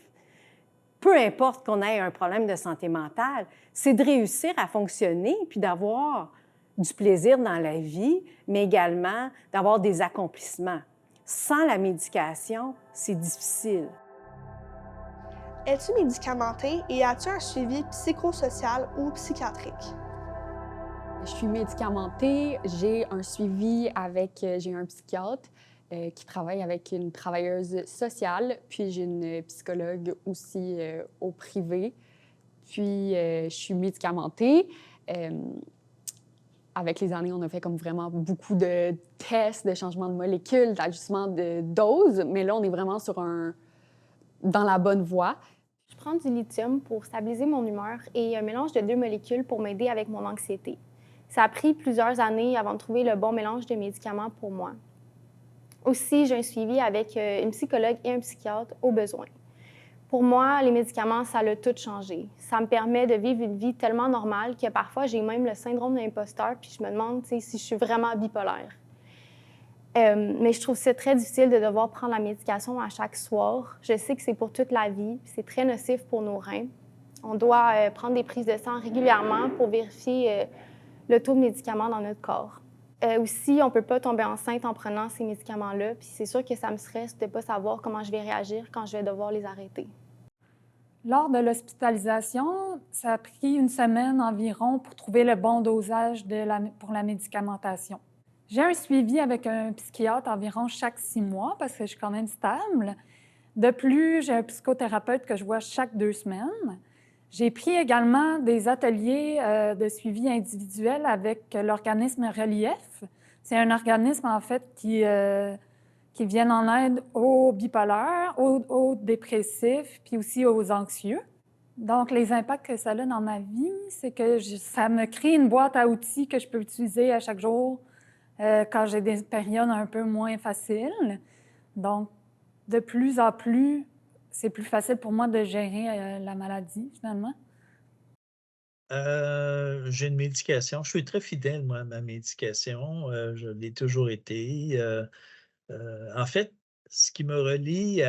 peu importe qu'on ait un problème de santé mentale, c'est de réussir à fonctionner puis d'avoir du plaisir dans la vie, mais également d'avoir des accomplissements. Sans la médication, c'est difficile. Es-tu médicamentée et as-tu un suivi psychosocial ou psychiatrique? Je suis médicamentée, j'ai un suivi avec, j'ai un psychiatre qui travaille avec une travailleuse sociale, puis j'ai une psychologue aussi au privé. Puis je suis médicamentée. Avec les années, on a fait comme vraiment beaucoup de tests, de changements de molécules, d'ajustements de doses, mais là, on est vraiment dans la bonne voie. Je prends du lithium pour stabiliser mon humeur et un mélange de 2 molécules pour m'aider avec mon anxiété. Ça a pris plusieurs années avant de trouver le bon mélange de médicaments pour moi. Aussi, j'ai un suivi avec une psychologue et un psychiatre au besoin. Pour moi, les médicaments, ça a tout changé. Ça me permet de vivre une vie tellement normale que parfois, j'ai même le syndrome de l'imposteur, puis je me demande si je suis vraiment bipolaire. Mais je trouve ça très difficile de devoir prendre la médication à chaque soir. Je sais que c'est pour toute la vie, puis c'est très nocif pour nos reins. On doit prendre des prises de sang régulièrement pour vérifier le taux de médicaments dans notre corps. Aussi, on ne peut pas tomber enceinte en prenant ces médicaments-là, puis c'est sûr que ça me stresse de ne pas savoir comment je vais réagir quand je vais devoir les arrêter. Lors de l'hospitalisation, ça a pris une semaine environ pour trouver le bon dosage pour la médicamentation. J'ai un suivi avec un psychiatre environ chaque 6 mois parce que je suis quand même stable. De plus, j'ai un psychothérapeute que je vois chaque 2 semaines. J'ai pris également des ateliers de suivi individuel avec l'organisme Relief. C'est un organisme, en fait, qui vient en aide aux bipolaires, aux dépressifs, puis aussi aux anxieux. Donc, les impacts que ça a dans ma vie, c'est que ça me crée une boîte à outils que je peux utiliser à chaque jour quand j'ai des périodes un peu moins faciles. Donc, de plus en plus, c'est plus facile pour moi de gérer la maladie, finalement. J'ai une médication. Je suis très fidèle, moi, à ma médication. Je l'ai toujours été. En fait, ce qui me relie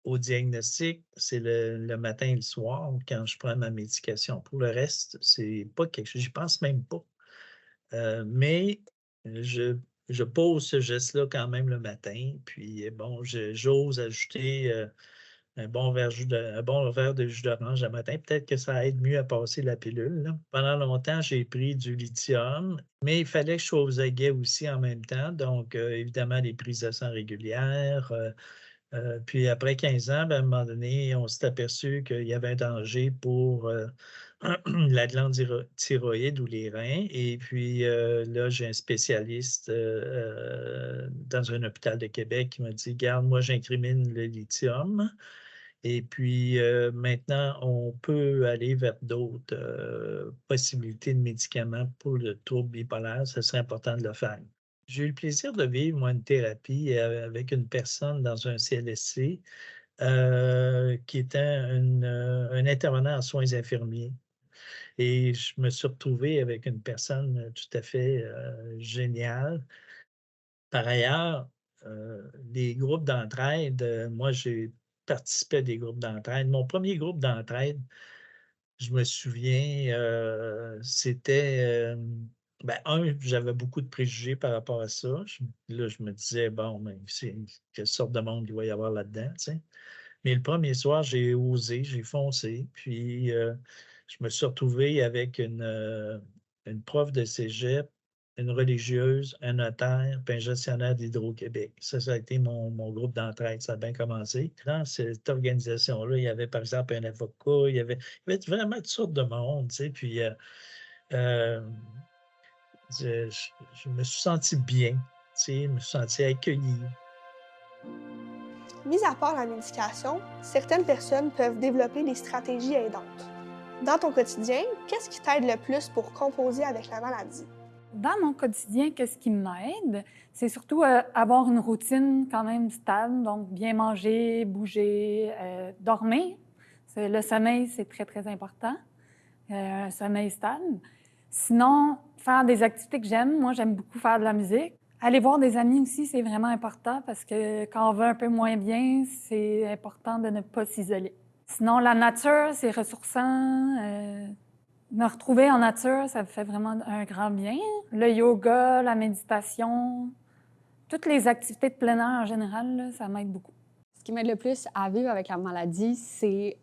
au diagnostic, c'est le matin et le soir, quand je prends ma médication. Pour le reste, c'est pas quelque chose, j'y pense même pas. Mais je pose ce geste-là quand même le matin, puis bon, j'ose ajouter un bon verre de jus d'orange le matin. Peut-être que ça aide mieux à passer la pilule, là. Pendant longtemps, j'ai pris du lithium, mais il fallait que je sois aux aguets aussi en même temps. Donc, évidemment, les prises de sang régulières. Puis après 15 ans, ben, à un moment donné, on s'est aperçu qu'il y avait un danger pour la glande thyroïde ou les reins. Et puis là, j'ai un spécialiste dans un hôpital de Québec qui m'a dit, garde, moi, j'incrimine le lithium. Et puis maintenant, on peut aller vers d'autres possibilités de médicaments pour le trouble bipolaire. Ce serait important de le faire. J'ai eu le plaisir de vivre, moi, une thérapie avec une personne dans un CLSC qui était un intervenant en soins infirmiers. Et je me suis retrouvé avec une personne tout à fait géniale. Par ailleurs, les groupes d'entraide, moi, j'ai participé à des groupes d'entraide. Mon premier groupe d'entraide, je me souviens, c'était, j'avais beaucoup de préjugés par rapport à ça. Là, je me disais, bon, mais quelle sorte de monde il va y avoir là-dedans, tu sais. Mais le premier soir, j'ai osé, j'ai foncé, puis je me suis retrouvé avec une prof de cégep, une religieuse, un notaire, puis un gestionnaire d'Hydro-Québec. Ça a été mon groupe d'entraide, ça a bien commencé. Dans cette organisation-là, il y avait par exemple un avocat, il y avait vraiment toutes sortes de monde, tu sais, puis euh, je me suis senti bien, tu sais, je me suis senti accueilli. Mis à part la médication, certaines personnes peuvent développer des stratégies aidantes. Dans ton quotidien, qu'est-ce qui t'aide le plus pour composer avec la maladie? Dans mon quotidien, qu'est-ce qui m'aide? C'est surtout avoir une routine quand même stable, donc bien manger, bouger, dormir. Le sommeil, c'est très, très important. Un sommeil stable. Sinon, faire des activités que j'aime. Moi, j'aime beaucoup faire de la musique. Aller voir des amis aussi, c'est vraiment important parce que quand on va un peu moins bien, c'est important de ne pas s'isoler. Sinon, la nature, c'est ressourçant. Me retrouver en nature, ça fait vraiment un grand bien. Le yoga, la méditation, toutes les activités de plein air en général, là, ça m'aide beaucoup. Ce qui m'aide le plus à vivre avec la maladie, c'est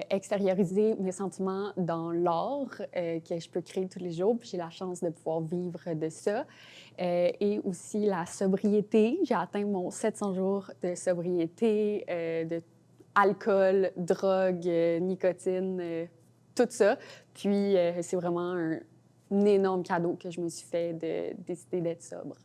extérioriser mes sentiments dans l'art que je peux créer tous les jours. Puis j'ai la chance de pouvoir vivre de ça. Et aussi la sobriété. J'ai atteint mon 700 jours de sobriété, de alcool, drogue, nicotine, tout ça. Puis c'est vraiment un énorme cadeau que je me suis fait de décider d'être sobre.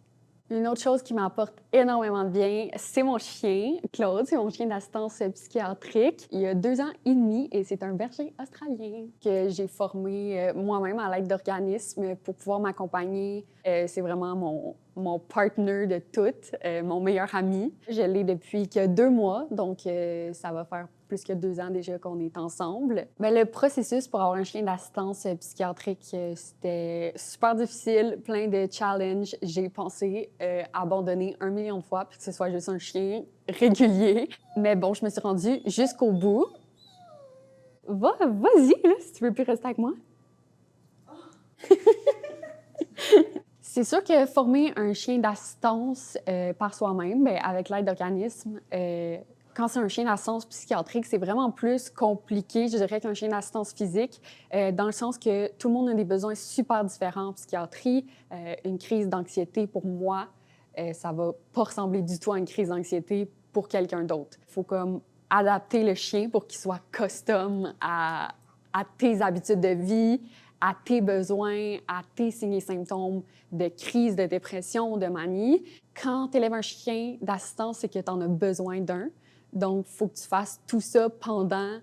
Une autre chose qui m'apporte énormément de bien, c'est mon chien, Claude. C'est mon chien d'assistance psychiatrique. Il a 2 ans et demi et c'est un berger australien que j'ai formé moi-même à l'aide d'organismes pour pouvoir m'accompagner. C'est vraiment mon partner de tout, mon meilleur ami. Je l'ai depuis que 2 mois, donc ça va faire plus que 2 ans déjà qu'on est ensemble. Mais le processus pour avoir un chien d'assistance psychiatrique, c'était super difficile, plein de challenges. J'ai pensé abandonner 1 million de fois puis que ce soit juste un chien régulier. Mais bon, je me suis rendue jusqu'au bout. Vas-y, là, si tu veux plus rester avec moi. C'est sûr que former un chien d'assistance par soi-même, avec l'aide d'organismes, quand c'est un chien d'assistance psychiatrique, c'est vraiment plus compliqué, je dirais, qu'un chien d'assistance physique, dans le sens que tout le monde a des besoins super différents en psychiatrie. Une crise d'anxiété, pour moi, ça va pas ressembler du tout à une crise d'anxiété pour quelqu'un d'autre. Il faut comme adapter le chien pour qu'il soit custom à tes habitudes de vie, à tes besoins, à tes signes et symptômes de crise, de dépression, de manie. Quand tu élèves un chien d'assistance, c'est que tu en as besoin d'un. Donc, il faut que tu fasses tout ça pendant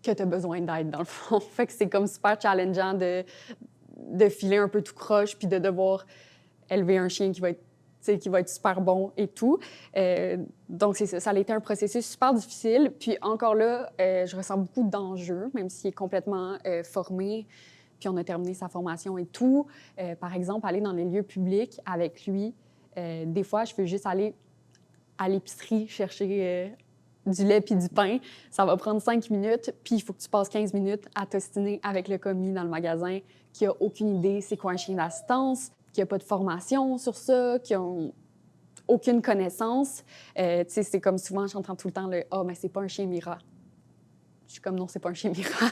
que tu as besoin d'aide, dans le fond. Fait que c'est comme super challengeant de filer un peu tout croche puis de devoir élever un chien qui va être super bon et tout. Donc, c'est ça. Ça a été un processus super difficile. Puis encore là, je ressens beaucoup d'enjeux, même s'il est complètement formé. Puis on a terminé sa formation et tout. Par exemple, aller dans les lieux publics avec lui. Des fois, je veux juste aller à l'épicerie chercher du lait puis du pain. Ça va prendre 5 minutes, puis il faut que tu passes 15 minutes à t'ostiner avec le commis dans le magasin qui a aucune idée c'est quoi un chien d'assistance, qui a pas de formation sur ça, qui ont aucune connaissance. Tu sais, c'est comme souvent, j'entends tout le temps le « Ah, mais c'est pas un chien Mira ». Je suis comme « Non, c'est pas un chien Mira,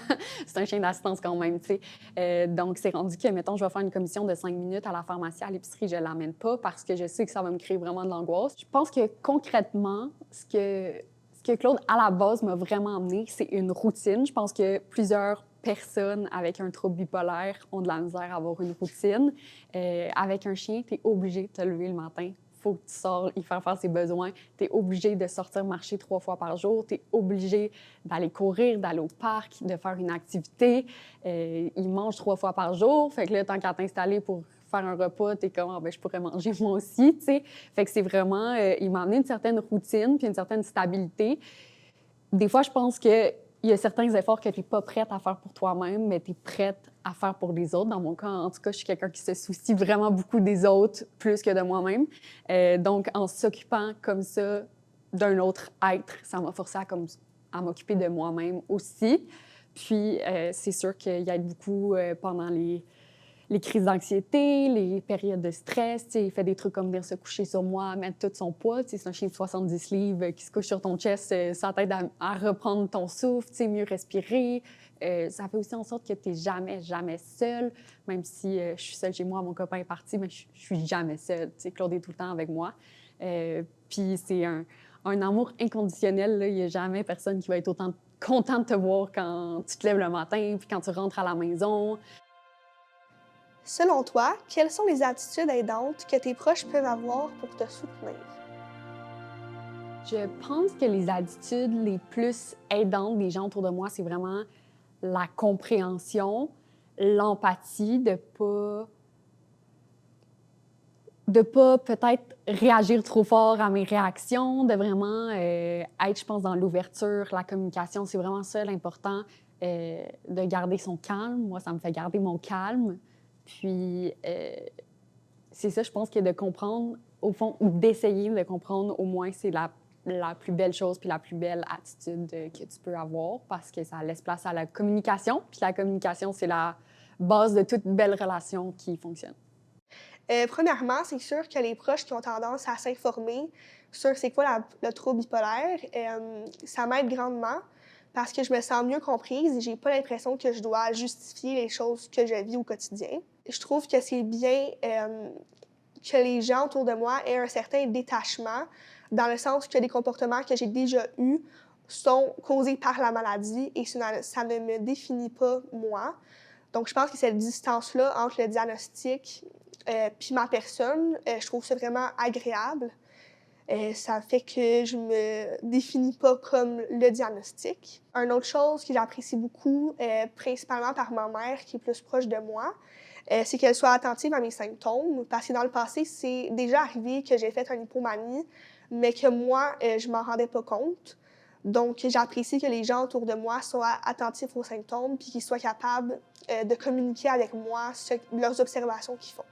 c'est un chien d'assistance quand même », tu sais. Donc, c'est rendu que, mettons, je vais faire une commission de 5 minutes à la pharmacie, à l'épicerie, je l'amène pas parce que je sais que ça va me créer vraiment de l'angoisse. Je pense que concrètement, ce que Claude, à la base, m'a vraiment amené, c'est une routine. Je pense que plusieurs personnes avec un trouble bipolaire ont de la misère à avoir une routine. Avec un chien, tu es obligé de te lever le matin. Il faut que tu sors, y faire ses besoins. Tu es obligé de sortir marcher 3 fois par jour. Tu es obligé d'aller courir, d'aller au parc, de faire une activité. Il mange 3 fois par jour. Fait que là, tant qu'à t'installer pour faire un repas, t'es comme, ah, ben, je pourrais manger moi aussi, tu sais. Fait que c'est vraiment, il m'a amené une certaine routine puis une certaine stabilité. Des fois, je pense qu'il y a certains efforts que tu n'es pas prête à faire pour toi-même, mais tu es prête à faire pour les autres. Dans mon cas, en tout cas, je suis quelqu'un qui se soucie vraiment beaucoup des autres plus que de moi-même. Donc, en s'occupant comme ça d'un autre être, ça m'a forcé à m'occuper de moi-même aussi. Puis, c'est sûr qu'il aide beaucoup pendant les crises d'anxiété, les périodes de stress. Il fait des trucs comme venir se coucher sur moi, mettre tout son poids. C'est un chien de 70 livres qui se couche sur ton chest, ça t'aide à reprendre ton souffle, mieux respirer. Ça fait aussi en sorte que tu n'es jamais, jamais seule. Même si je suis seule chez moi, mon copain est parti, mais je suis jamais seule. Claude est tout le temps avec moi. Puis c'est un amour inconditionnel. Là. Il n'y a jamais personne qui va être autant content de te voir quand tu te lèves le matin puis quand tu rentres à la maison. Selon toi, quelles sont les attitudes aidantes que tes proches peuvent avoir pour te soutenir? Je pense que les attitudes les plus aidantes des gens autour de moi, c'est vraiment la compréhension, l'empathie, de pas peut-être réagir trop fort à mes réactions, de vraiment être, je pense, dans l'ouverture, la communication. C'est vraiment ça l'important, de garder son calme. Moi, ça me fait garder mon calme. Puis, c'est ça, je pense que de comprendre, au fond, ou d'essayer de comprendre, au moins, c'est la plus belle chose puis la plus belle attitude que tu peux avoir parce que ça laisse place à la communication. Puis la communication, c'est la base de toute belle relation qui fonctionne. Premièrement, c'est sûr que les proches qui ont tendance à s'informer sur c'est quoi le trouble bipolaire, ça m'aide grandement parce que je me sens mieux comprise et j'ai pas l'impression que je dois justifier les choses que je vis au quotidien. Je trouve que c'est bien que les gens autour de moi aient un certain détachement, dans le sens que les comportements que j'ai déjà eus sont causés par la maladie et ça ne me définit pas moi. Donc, je pense que cette distance-là entre le diagnostic puis ma personne, je trouve ça vraiment agréable. Ça fait que je me définis pas comme le diagnostic. Une autre chose que j'apprécie beaucoup, principalement par ma mère qui est plus proche de moi, c'est qu'elle soit attentive à mes symptômes. Parce que dans le passé, c'est déjà arrivé que j'ai fait une hypomanie, mais que moi, je m'en rendais pas compte. Donc, j'apprécie que les gens autour de moi soient attentifs aux symptômes puis qu'ils soient capables de communiquer avec moi sur leurs observations qu'ils font.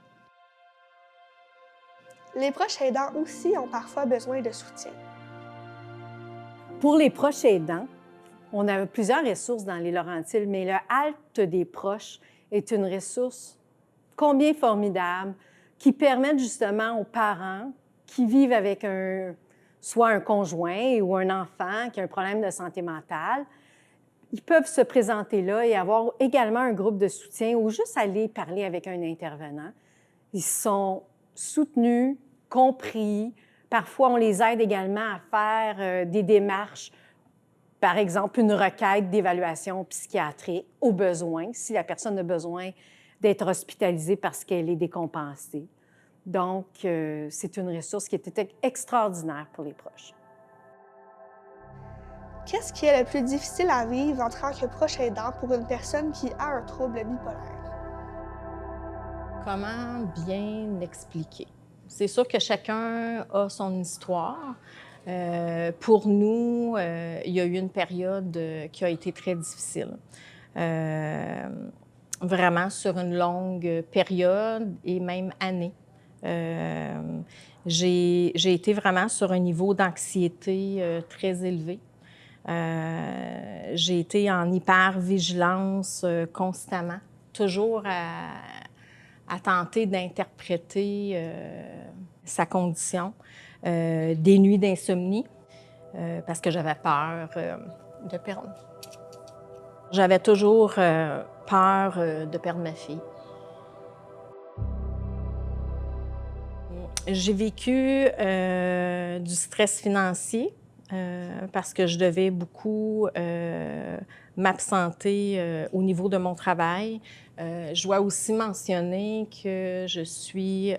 Les proches aidants aussi ont parfois besoin de soutien. Pour les proches aidants, on a plusieurs ressources dans les Laurentides, mais le Halte des proches est une ressource combien formidable qui permet justement aux parents qui vivent avec soit un conjoint ou un enfant qui a un problème de santé mentale, ils peuvent se présenter là et avoir également un groupe de soutien ou juste aller parler avec un intervenant. Ils sont soutenus, compris. Parfois, on les aide également à faire des démarches, par exemple, une requête d'évaluation psychiatrique au besoin, si la personne a besoin d'être hospitalisée parce qu'elle est décompensée. Donc, c'est une ressource qui était extraordinaire pour les proches. Qu'est-ce qui est le plus difficile à vivre en tant que proche aidant pour une personne qui a un trouble bipolaire? Comment bien l'expliquer? C'est sûr que chacun a son histoire. Pour nous, il y a eu une période qui a été très difficile. Vraiment sur une longue période et même année. J'ai été vraiment sur un niveau d'anxiété très élevé. J'ai été en hypervigilance constamment, toujours à tenter d'interpréter sa condition. des nuits d'insomnie, parce que j'avais peur de perdre. J'avais toujours peur de perdre ma fille. J'ai vécu du stress financier parce que je devais beaucoup m'absenter au niveau de mon travail. Je dois aussi mentionner que je suis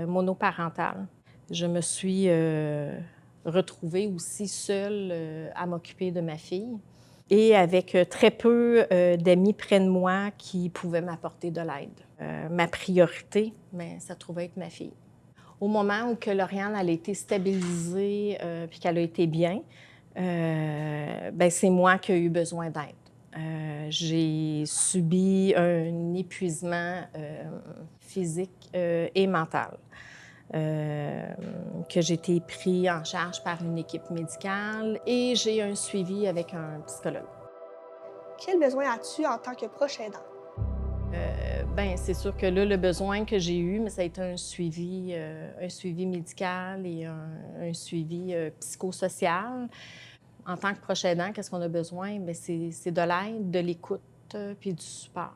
monoparentale. Je me suis retrouvée aussi seule à m'occuper de ma fille et avec très peu d'amis près de moi qui pouvaient m'apporter de l'aide. Ma priorité, mais ça trouvait être ma fille. Au moment où que Lauriane elle a été stabilisée puis qu'elle a été bien, ben c'est moi qui ai eu besoin d'aide. J'ai subi un épuisement physique et mental. Que j'ai été pris en charge par une équipe médicale et j'ai un suivi avec un psychologue. Quel besoin as-tu en tant que proche aidant? Ben, c'est sûr que là, le besoin que j'ai eu, mais ça a été un suivi médical et un suivi psychosocial. En tant que proche aidant, qu'est-ce qu'on a besoin? Bien, c'est de l'aide, de l'écoute puis du support.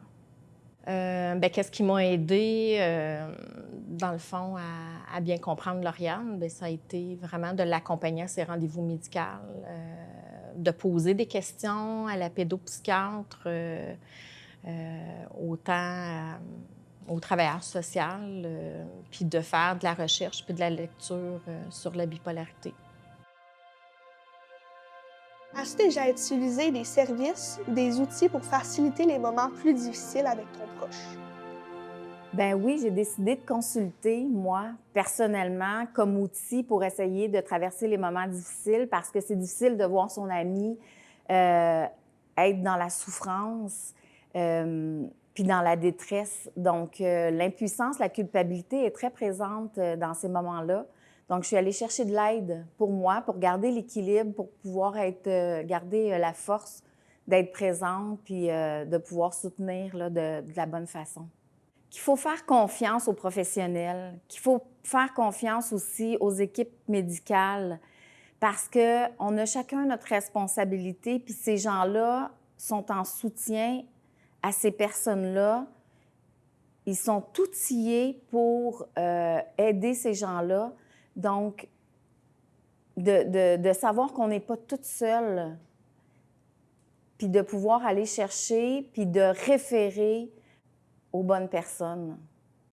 Bien, qu'est-ce qui m'a aidée, dans le fond, à bien comprendre Lauriane? Bien, ça a été vraiment de l'accompagner à ses rendez-vous médicaux, de poser des questions à la pédopsychiatre, autant au travailleur social, puis de faire de la recherche puis de la lecture sur la bipolarité. As-tu déjà utilisé des services ou des outils pour faciliter les moments plus difficiles avec ton proche? Ben oui, j'ai décidé de consulter, moi, personnellement, comme outil pour essayer de traverser les moments difficiles parce que c'est difficile de voir son ami être dans la souffrance puis dans la détresse. Donc, l'impuissance, la culpabilité est très présente dans ces moments-là. Donc, je suis allée chercher de l'aide pour moi, pour garder l'équilibre, pour pouvoir garder la force d'être présente puis de pouvoir soutenir là, de la bonne façon. Qu'il faut faire confiance aux professionnels, qu'il faut faire confiance aussi aux équipes médicales parce qu'on a chacun notre responsabilité, puis ces gens-là sont en soutien à ces personnes-là. Ils sont outillés pour aider ces gens-là. Donc, de savoir qu'on n'est pas toute seule, puis de pouvoir aller chercher, puis de référer aux bonnes personnes.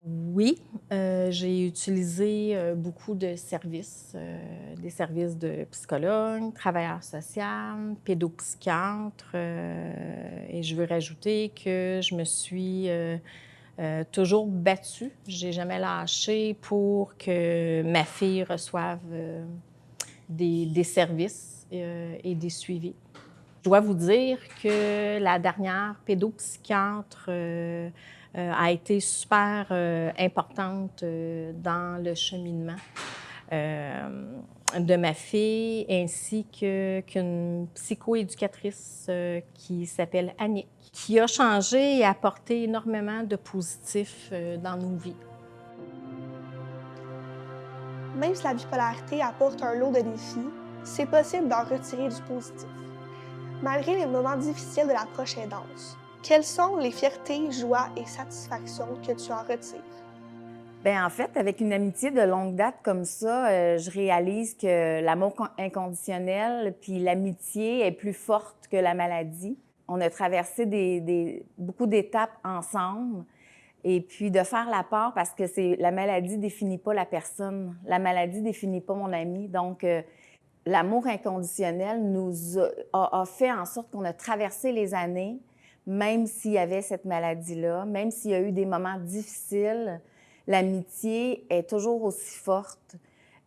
Oui, j'ai utilisé beaucoup de services, des services de psychologue, travailleur social, pédopsychiatre, et je veux rajouter que je me suis toujours battue. Je n'ai jamais lâché pour que ma fille reçoive des services et des suivis. Je dois vous dire que la dernière pédopsychiatre a été super importante dans le cheminement de ma fille, ainsi qu'une psychoéducatrice qui s'appelle Annick, qui a changé et apporté énormément de positif dans nos vies. Même si la bipolarité apporte un lot de défis, c'est possible d'en retirer du positif. Malgré les moments difficiles de la proche aidance, quelles sont les fiertés, joies et satisfactions que tu en retires? Bien, en fait, avec une amitié de longue date comme ça, je réalise que l'amour inconditionnel puis l'amitié est plus forte que la maladie. On a traversé beaucoup d'étapes ensemble et puis de faire la part parce que la maladie ne définit pas la personne, la maladie ne définit pas mon ami. Donc, l'amour inconditionnel a fait en sorte qu'on a traversé les années, même s'il y avait cette maladie-là, même s'il y a eu des moments difficiles, l'amitié est toujours aussi forte.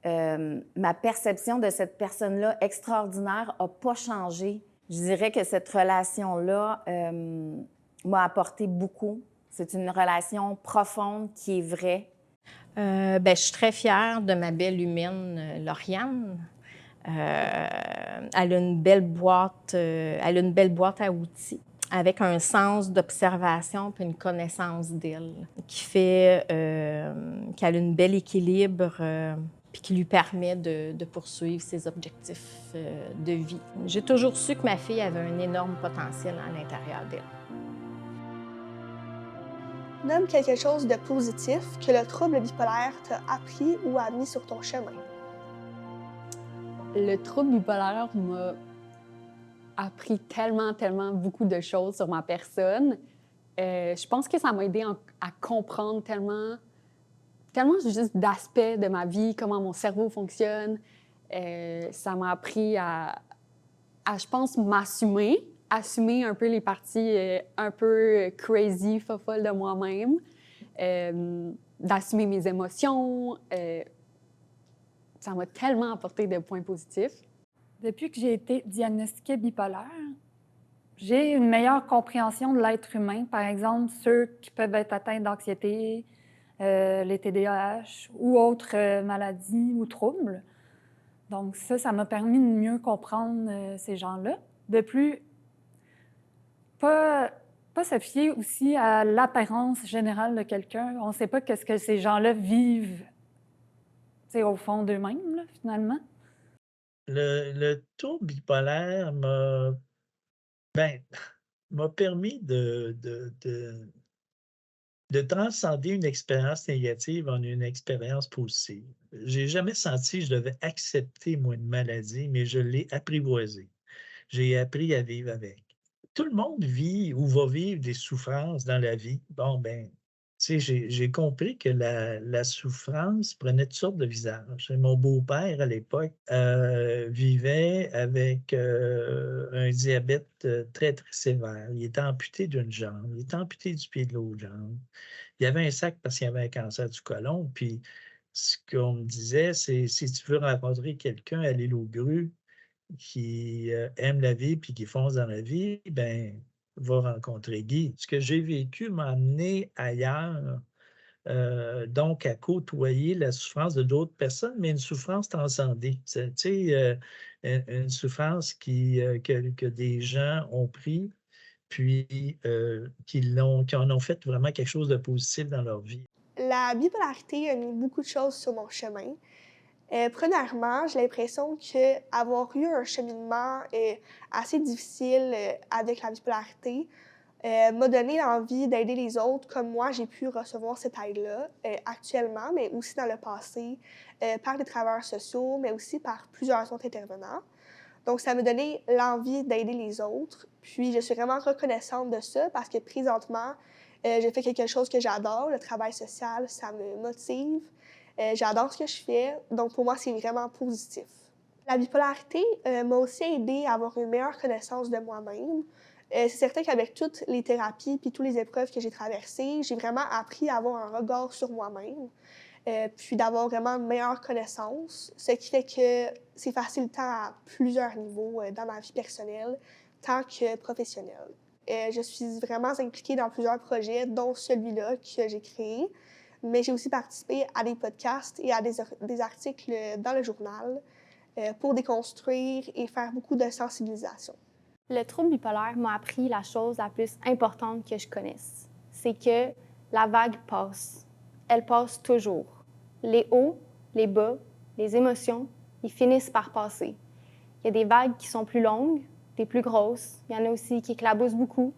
Ma perception de cette personne-là extraordinaire n'a pas changé. Je dirais que cette relation-là m'a apporté beaucoup. C'est une relation profonde qui est vraie. Bien, je suis très fière de ma belle humaine, Lauriane. Elle a une belle boîte à outils avec un sens d'observation puis une connaissance d'elle qui fait qu'elle a un bel équilibre puis qui lui permet de poursuivre ses objectifs de vie. J'ai toujours su que ma fille avait un énorme potentiel à l'intérieur d'elle. Nomme quelque chose de positif que le trouble bipolaire t'a appris ou a mis sur ton chemin. Le trouble bipolaire m'a appris tellement beaucoup de choses sur ma personne. Je pense que ça m'a aidé à comprendre tellement juste d'aspects de ma vie, comment mon cerveau fonctionne. Ça m'a appris à, je pense, assumer un peu les parties un peu crazy, folle de moi-même, d'assumer mes émotions. Ça m'a tellement apporté de points positifs. Depuis que j'ai été diagnostiquée bipolaire, j'ai une meilleure compréhension de l'être humain. Par exemple, ceux qui peuvent être atteints d'anxiété, les TDAH ou autres maladies ou troubles. Donc ça m'a permis de mieux comprendre ces gens-là. De plus, pas se fier aussi à l'apparence générale de quelqu'un. On ne sait pas qu'est-ce que ces gens-là vivent au fond d'eux-mêmes, là, finalement. Le trouble bipolaire m'a permis de transcender une expérience négative en une expérience positive. J'ai jamais senti que je devais accepter, moi, une maladie, mais je l'ai apprivoisée. J'ai appris à vivre avec. Tout le monde vit ou va vivre des souffrances dans la vie. Bon, ben, tu sais, j'ai compris que la souffrance prenait toutes sortes de visages. Mon beau-père, à l'époque, vivait avec un diabète très sévère. Il était amputé d'une jambe, il était amputé du pied de l'autre jambe. Il y avait un sac parce qu'il y avait un cancer du côlon. Puis, ce qu'on me disait, c'est si tu veux rencontrer quelqu'un à l'île aux grues qui aime la vie puis qui fonce dans la vie, ben va rencontrer Guy. Ce que j'ai vécu m'a amené ailleurs, donc à côtoyer la souffrance de d'autres personnes, mais une souffrance transcendée. Tu sais, une souffrance que des gens ont pris, puis qui en ont fait vraiment quelque chose de positif dans leur vie. La bipolarité a mis beaucoup de choses sur mon chemin. Premièrement, j'ai l'impression qu'avoir eu un cheminement assez difficile avec la bipolarité m'a donné l'envie d'aider les autres comme moi, j'ai pu recevoir cette aide-là actuellement, mais aussi dans le passé, par des travailleurs sociaux, mais aussi par plusieurs autres intervenants. Donc, ça m'a donné l'envie d'aider les autres. Puis, je suis vraiment reconnaissante de ça parce que présentement, je fais quelque chose que j'adore, le travail social, ça me motive. J'adore ce que je fais, donc pour moi, c'est vraiment positif. La bipolarité m'a aussi aidée à avoir une meilleure connaissance de moi-même. C'est certain qu'avec toutes les thérapies puis toutes les épreuves que j'ai traversées, j'ai vraiment appris à avoir un regard sur moi-même, puis d'avoir vraiment une meilleure connaissance, ce qui fait que c'est facilitant à plusieurs niveaux dans ma vie personnelle, tant que professionnelle. Je suis vraiment impliquée dans plusieurs projets, dont celui-là que j'ai créé, mais j'ai aussi participé à des podcasts et à des articles dans le journal pour déconstruire et faire beaucoup de sensibilisation. Le trouble bipolaire m'a appris la chose la plus importante que je connaisse. C'est que la vague passe. Elle passe toujours. Les hauts, les bas, les émotions, ils finissent par passer. Il y a des vagues qui sont plus longues, des plus grosses. Il y en a aussi qui éclaboussent beaucoup,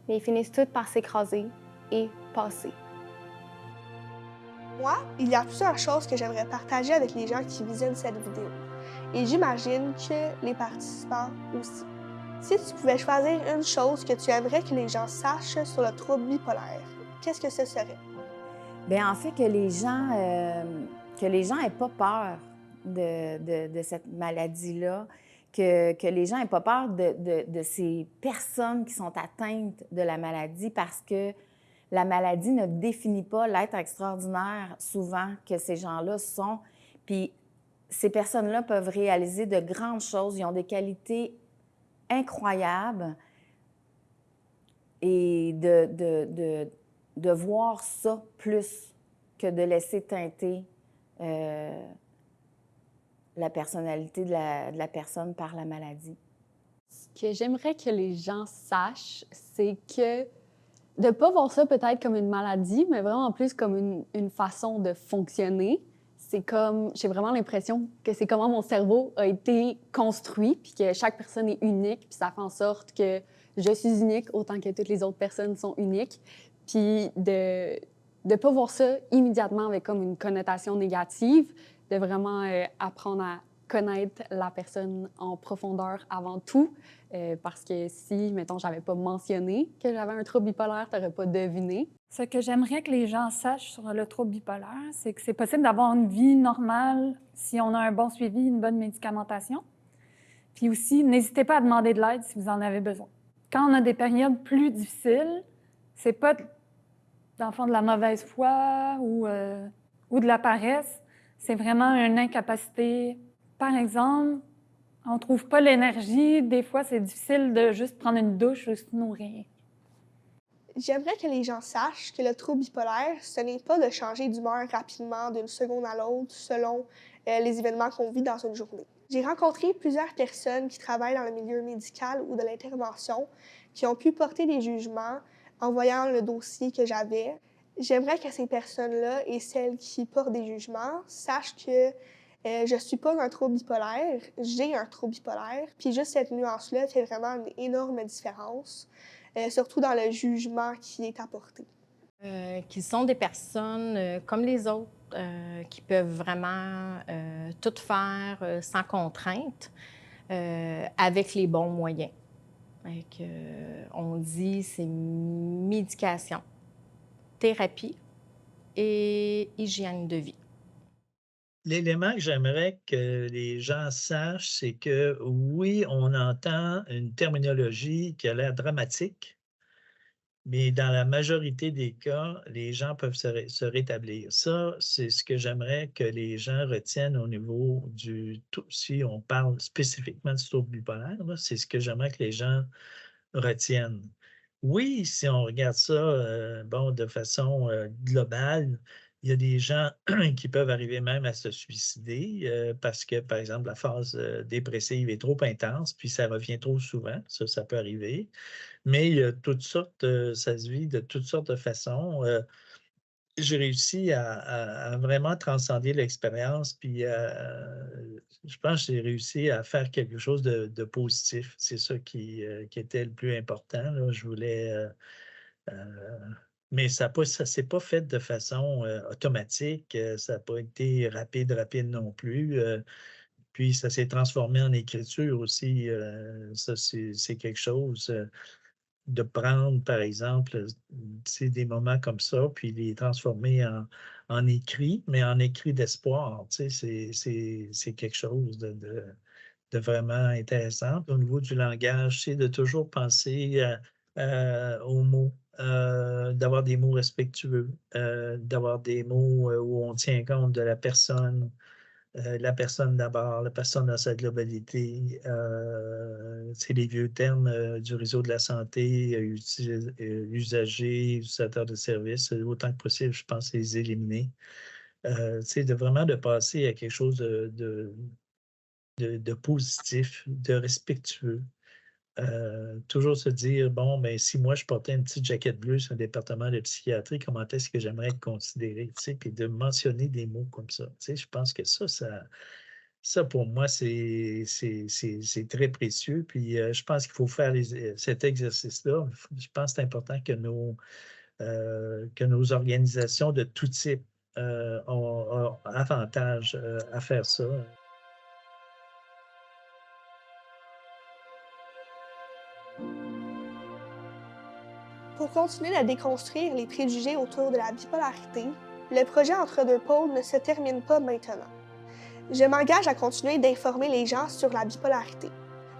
mais ils finissent toutes par s'écraser et passer. Moi, il y a plusieurs choses que j'aimerais partager avec les gens qui visionnent cette vidéo. Et j'imagine que les participants aussi. Si tu pouvais choisir une chose que tu aimerais que les gens sachent sur le trouble bipolaire, qu'est-ce que ce serait? Bien, en fait, que les gens n'aient pas peur de cette maladie-là, que les gens n'aient pas peur de ces personnes qui sont atteintes de la maladie parce que la maladie ne définit pas l'être extraordinaire souvent que ces gens-là sont. Puis ces personnes-là peuvent réaliser de grandes choses. Ils ont des qualités incroyables. Et de voir ça plus que de laisser teinter la personnalité de la personne par la maladie. Ce que j'aimerais que les gens sachent, c'est que de ne pas voir ça peut-être comme une maladie, mais vraiment plus comme une façon de fonctionner. c'est comme, j'ai vraiment l'impression que c'est comment mon cerveau a été construit, puis que chaque personne est unique, puis ça fait en sorte que je suis unique autant que toutes les autres personnes sont uniques. Puis de ne pas voir ça immédiatement avec comme une connotation négative, de vraiment apprendre à connaître la personne en profondeur avant tout. Parce que si, mettons, j'avais pas mentionné que j'avais un trouble bipolaire, tu n'aurais pas deviné. Ce que j'aimerais que les gens sachent sur le trouble bipolaire, c'est que c'est possible d'avoir une vie normale si on a un bon suivi, une bonne médicamentation. Puis aussi, n'hésitez pas à demander de l'aide si vous en avez besoin. Quand on a des périodes plus difficiles, c'est pas dans le fond de la mauvaise foi ou de la paresse, c'est vraiment une incapacité. Par exemple, on ne trouve pas l'énergie, des fois c'est difficile de juste prendre une douche ou se nourrir. J'aimerais que les gens sachent que le trouble bipolaire, ce n'est pas de changer d'humeur rapidement d'une seconde à l'autre selon les événements qu'on vit dans une journée. J'ai rencontré plusieurs personnes qui travaillent dans le milieu médical ou de l'intervention qui ont pu porter des jugements en voyant le dossier que j'avais. J'aimerais que ces personnes-là et celles qui portent des jugements sachent que je ne suis pas un trouble bipolaire, j'ai un trouble bipolaire. Puis juste cette nuance-là fait vraiment une énorme différence, surtout dans le jugement qui est apporté. Qu'ils sont des personnes comme les autres, qui peuvent vraiment tout faire sans contrainte, avec les bons moyens. On dit c'est médication, thérapie et hygiène de vie. L'élément que j'aimerais que les gens sachent, c'est que oui, on entend une terminologie qui a l'air dramatique, mais dans la majorité des cas, les gens peuvent se rétablir. Ça, c'est ce que j'aimerais que les gens retiennent au niveau si on parle spécifiquement du trouble bipolaire, là, c'est ce que j'aimerais que les gens retiennent. Oui, si on regarde ça, de façon globale, il y a des gens qui peuvent arriver même à se suicider parce que, par exemple, la phase dépressive est trop intense, puis ça revient trop souvent. Ça peut arriver. Mais il y a toutes sortes, ça se vit de toutes sortes de façons. J'ai réussi à vraiment transcender l'expérience, puis je pense que j'ai réussi à faire quelque chose de positif. C'est ça qui était le plus important, là. Je voulais, mais ça ne s'est pas fait de façon automatique. Ça n'a pas été rapide non plus. Puis ça s'est transformé en écriture aussi. Ça, c'est quelque chose. De prendre, par exemple, des moments comme ça, puis les transformer en écrit, mais en écrit d'espoir. C'est quelque chose de vraiment intéressant. Au niveau du langage, c'est de toujours penser aux mots, d'avoir des mots respectueux, d'avoir des mots où on tient compte de la personne d'abord, la personne dans sa globalité. C'est les vieux termes du réseau de la santé, usagers, utilisateurs de services, autant que possible, je pense, les éliminer. Vraiment de passer à quelque chose de positif, de respectueux. Toujours se dire, bon, ben, si moi je portais une petite jaquette bleue sur un département de psychiatrie, comment est-ce que j'aimerais être considéré? Puis de mentionner des mots comme ça. Je pense que ça pour moi, c'est très précieux. Puis je pense qu'il faut faire cet exercice-là. Je pense que c'est important que nos organisations de tout type ont avantage à faire ça. Pour continuer à déconstruire les préjugés autour de la bipolarité, le projet Entre deux pôles ne se termine pas maintenant. Je m'engage à continuer d'informer les gens sur la bipolarité.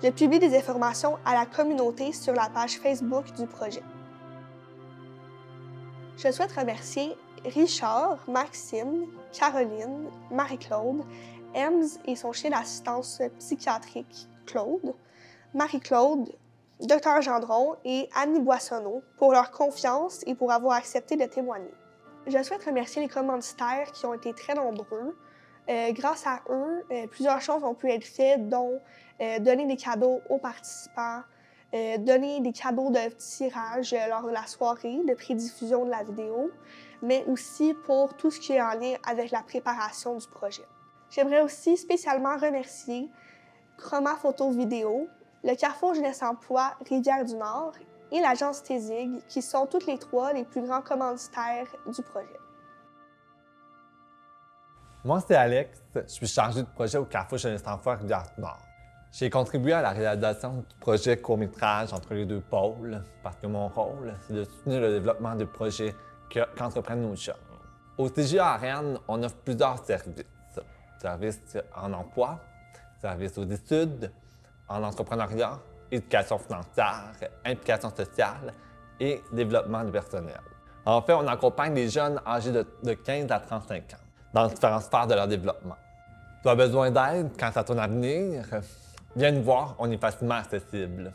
Je publie des informations à la communauté sur la page Facebook du projet. Je souhaite remercier Richard, Maxime, Caroline, Marie-Claude, Ems et son chien d'assistance psychiatrique, Claude, Marie-Claude, Dr Gendron et Annie Boissonneau pour leur confiance et pour avoir accepté de témoigner. Je souhaite remercier les commanditaires qui ont été très nombreux. Grâce à eux, plusieurs choses ont pu être faites, dont donner des cadeaux aux participants, donner des cadeaux de tirage lors de la soirée de prédiffusion de la vidéo, mais aussi pour tout ce qui est en lien avec la préparation du projet. J'aimerais aussi spécialement remercier Chroma Photo Vidéo, le Carrefour Jeunesse Emploi Rivière-du-Nord et l'agence Tésig, qui sont toutes les trois les plus grands commanditaires du projet. Moi, c'est Alex. Je suis chargé de projet au Carrefour Jeunesse Emploi Rivière-du-Nord. J'ai contribué à la réalisation du projet court-métrage entre les deux pôles parce que mon rôle, c'est de soutenir le développement de projets qu'entreprennent nos jeunes. Au CGA Ariane, on offre plusieurs services. Services en emploi, services aux études, en entrepreneuriat, éducation financière, implication sociale et développement du personnel. En fait, on accompagne les jeunes âgés de 15 à 35 ans dans différentes sphères de leur développement. Tu as besoin d'aide quant à ton avenir? Viens nous voir, on est facilement accessible.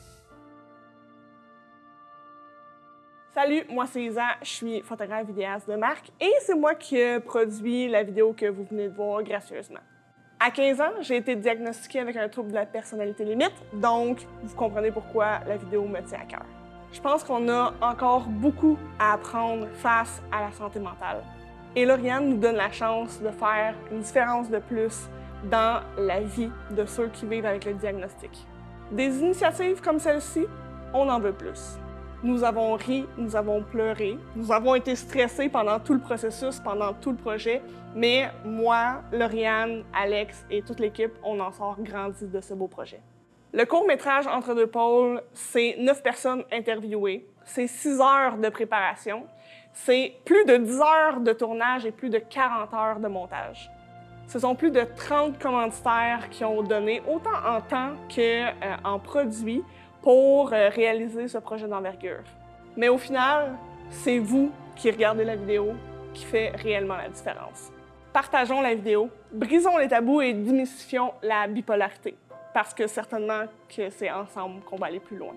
Salut, moi c'est Isa, je suis photographe vidéaste de marque et c'est moi qui ai produit la vidéo que vous venez de voir gracieusement. À 15 ans, j'ai été diagnostiquée avec un trouble de la personnalité limite, donc vous comprenez pourquoi la vidéo me tient à cœur. Je pense qu'on a encore beaucoup à apprendre face à la santé mentale. Et Lauriane nous donne la chance de faire une différence de plus dans la vie de ceux qui vivent avec le diagnostic. Des initiatives comme celle-ci, on en veut plus. Nous avons ri, nous avons pleuré, nous avons été stressés pendant tout le processus, pendant tout le projet, mais moi, Lauriane, Alex et toute l'équipe, on en sort grandi de ce beau projet. Le court-métrage Entre deux pôles, c'est 9 personnes interviewées, c'est 6 heures de préparation, c'est plus de 10 heures de tournage et plus de 40 heures de montage. Ce sont plus de 30 commanditaires qui ont donné autant en temps qu'en produits pour réaliser ce projet d'envergure. Mais au final, c'est vous qui regardez la vidéo qui fait réellement la différence. Partageons la vidéo, brisons les tabous et démystifions la bipolarité, parce que certainement que c'est ensemble qu'on va aller plus loin.